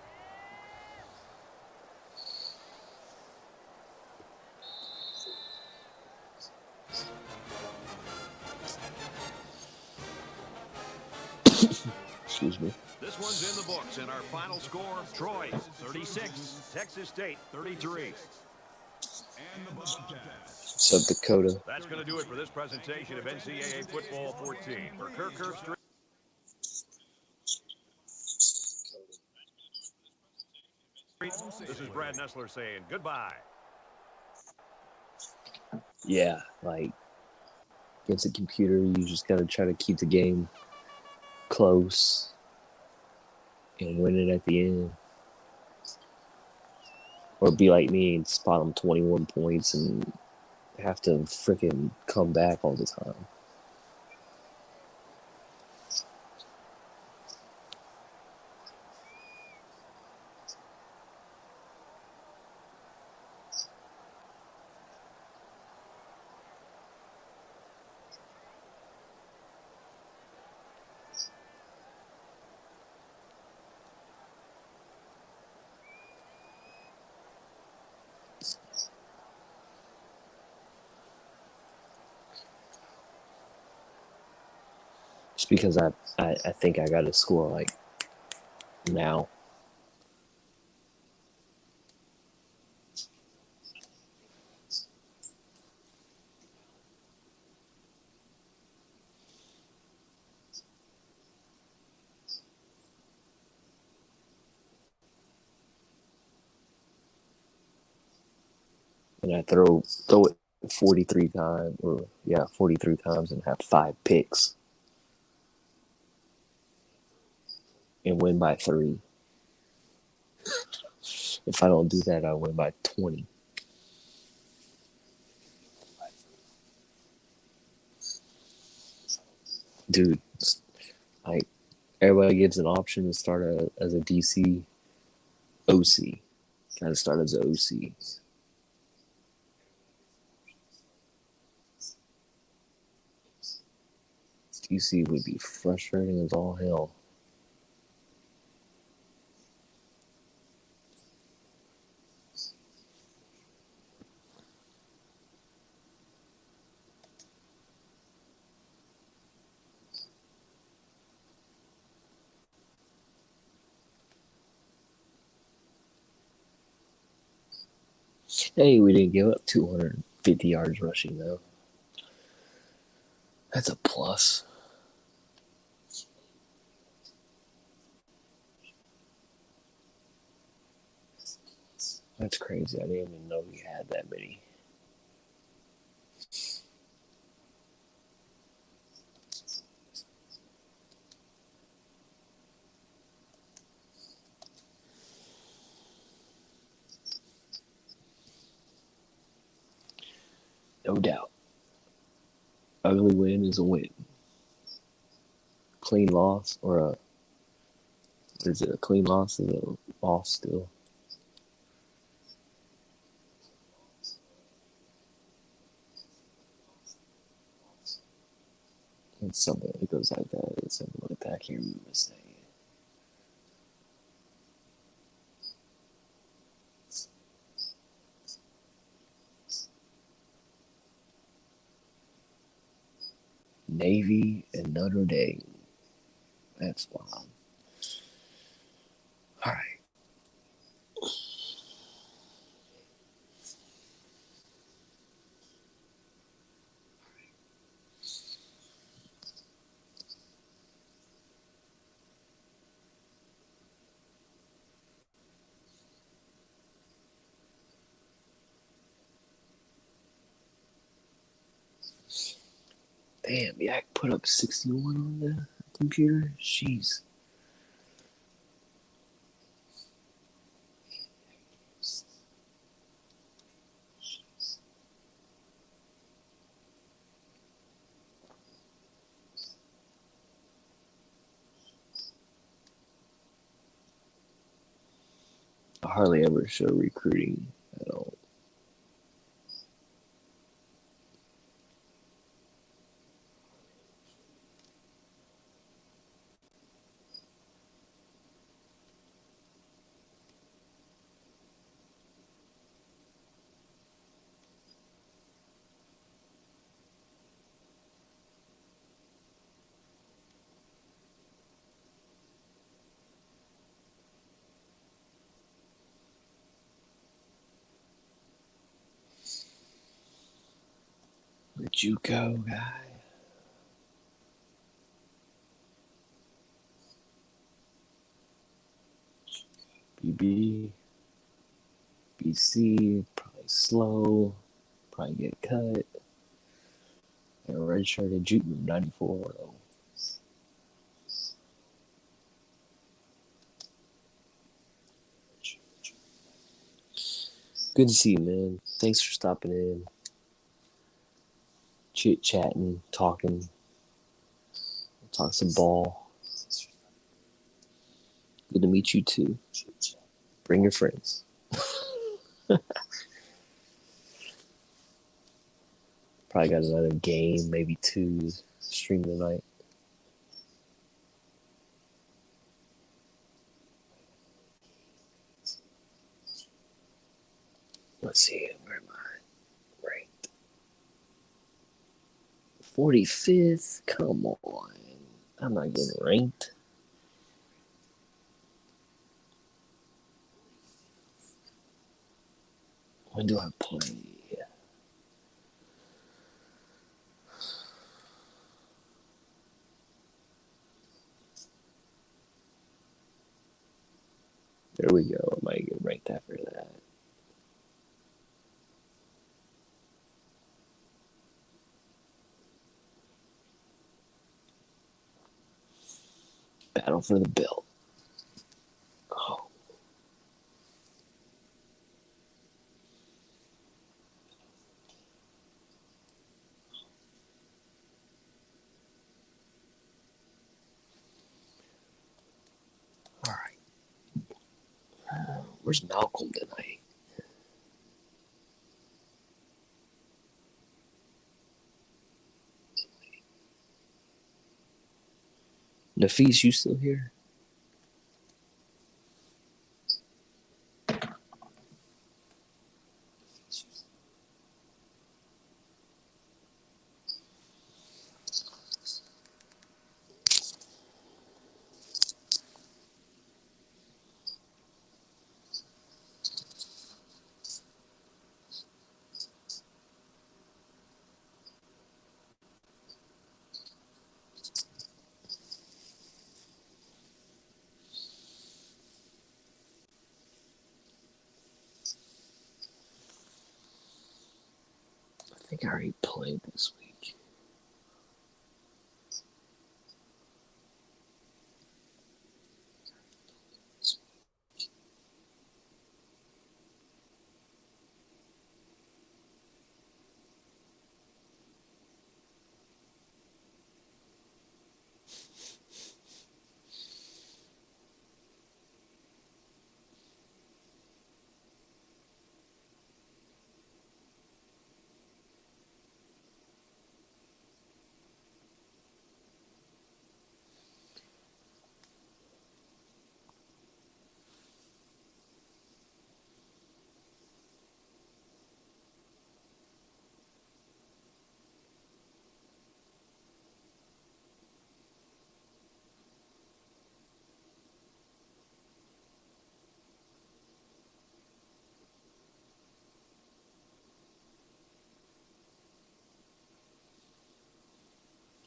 Excuse me. This one's in the books, and our final score, Troy 36, Texas State 33. And the Bobcats. What's up, Dakota? That's going to do it for this presentation of NCAA Football 14. For Kirk Herbstreit, this is Brad Nessler saying goodbye. Yeah, like against a computer, you just gotta try to keep the game close and win it at the end. Or be like me and spot them 21 points and have to freaking come back all the time. Just because I think I got to score like now. And I throw it 43 times, 43 times and have 5 picks. And win by 3. If I don't do that, I win by 20. Dude, like everybody gives an option to start as a DC OC. Had to start as an OC. DC would be frustrating as all hell. Hey, we didn't give up 250 yards rushing, though. That's a plus. That's crazy. I didn't even know we had that many. No doubt. Ugly win is a win. Clean loss or a is it a clean loss? Is it a loss still? It's something that goes like that. It's something like that. I can't remember saying it. Navy and Notre Dame. That's wild. All right. Damn, Yak put up 61 on the computer? Jeez. I hardly ever show recruiting at all. The JUCO guy. BB. BC. Probably slow. Probably get cut. And redshirted Juke 94 though. Good to see you, man. Thanks for stopping in. Chit-chatting, talking. Talk some ball. Good to meet you too. Bring your friends. Probably got another game, maybe two stream tonight. Let's see, where am I ranked? 45th? Come on. I'm not getting ranked. When do I play? There we go. I might get ranked after that. Battle for the belt. Oh. All right. Where's Malcolm tonight? Nafis, you still here? I think I already played this week.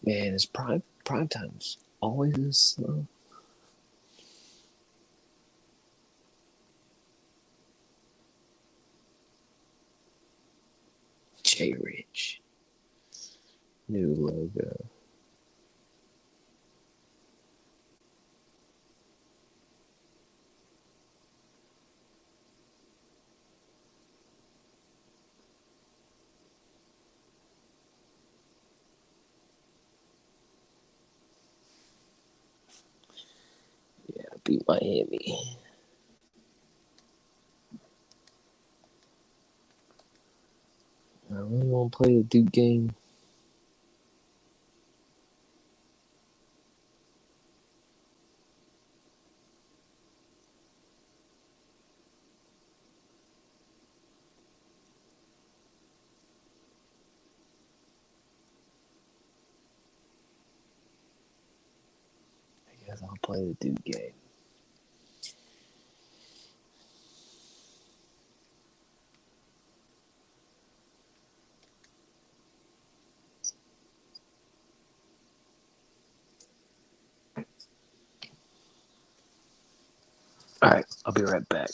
Man, it's prime time's always this slow. J Rich. New logo. Yeah, beat Miami. I really want to play the Duke game. I guess I'll play the Duke game. All right, I'll be right back.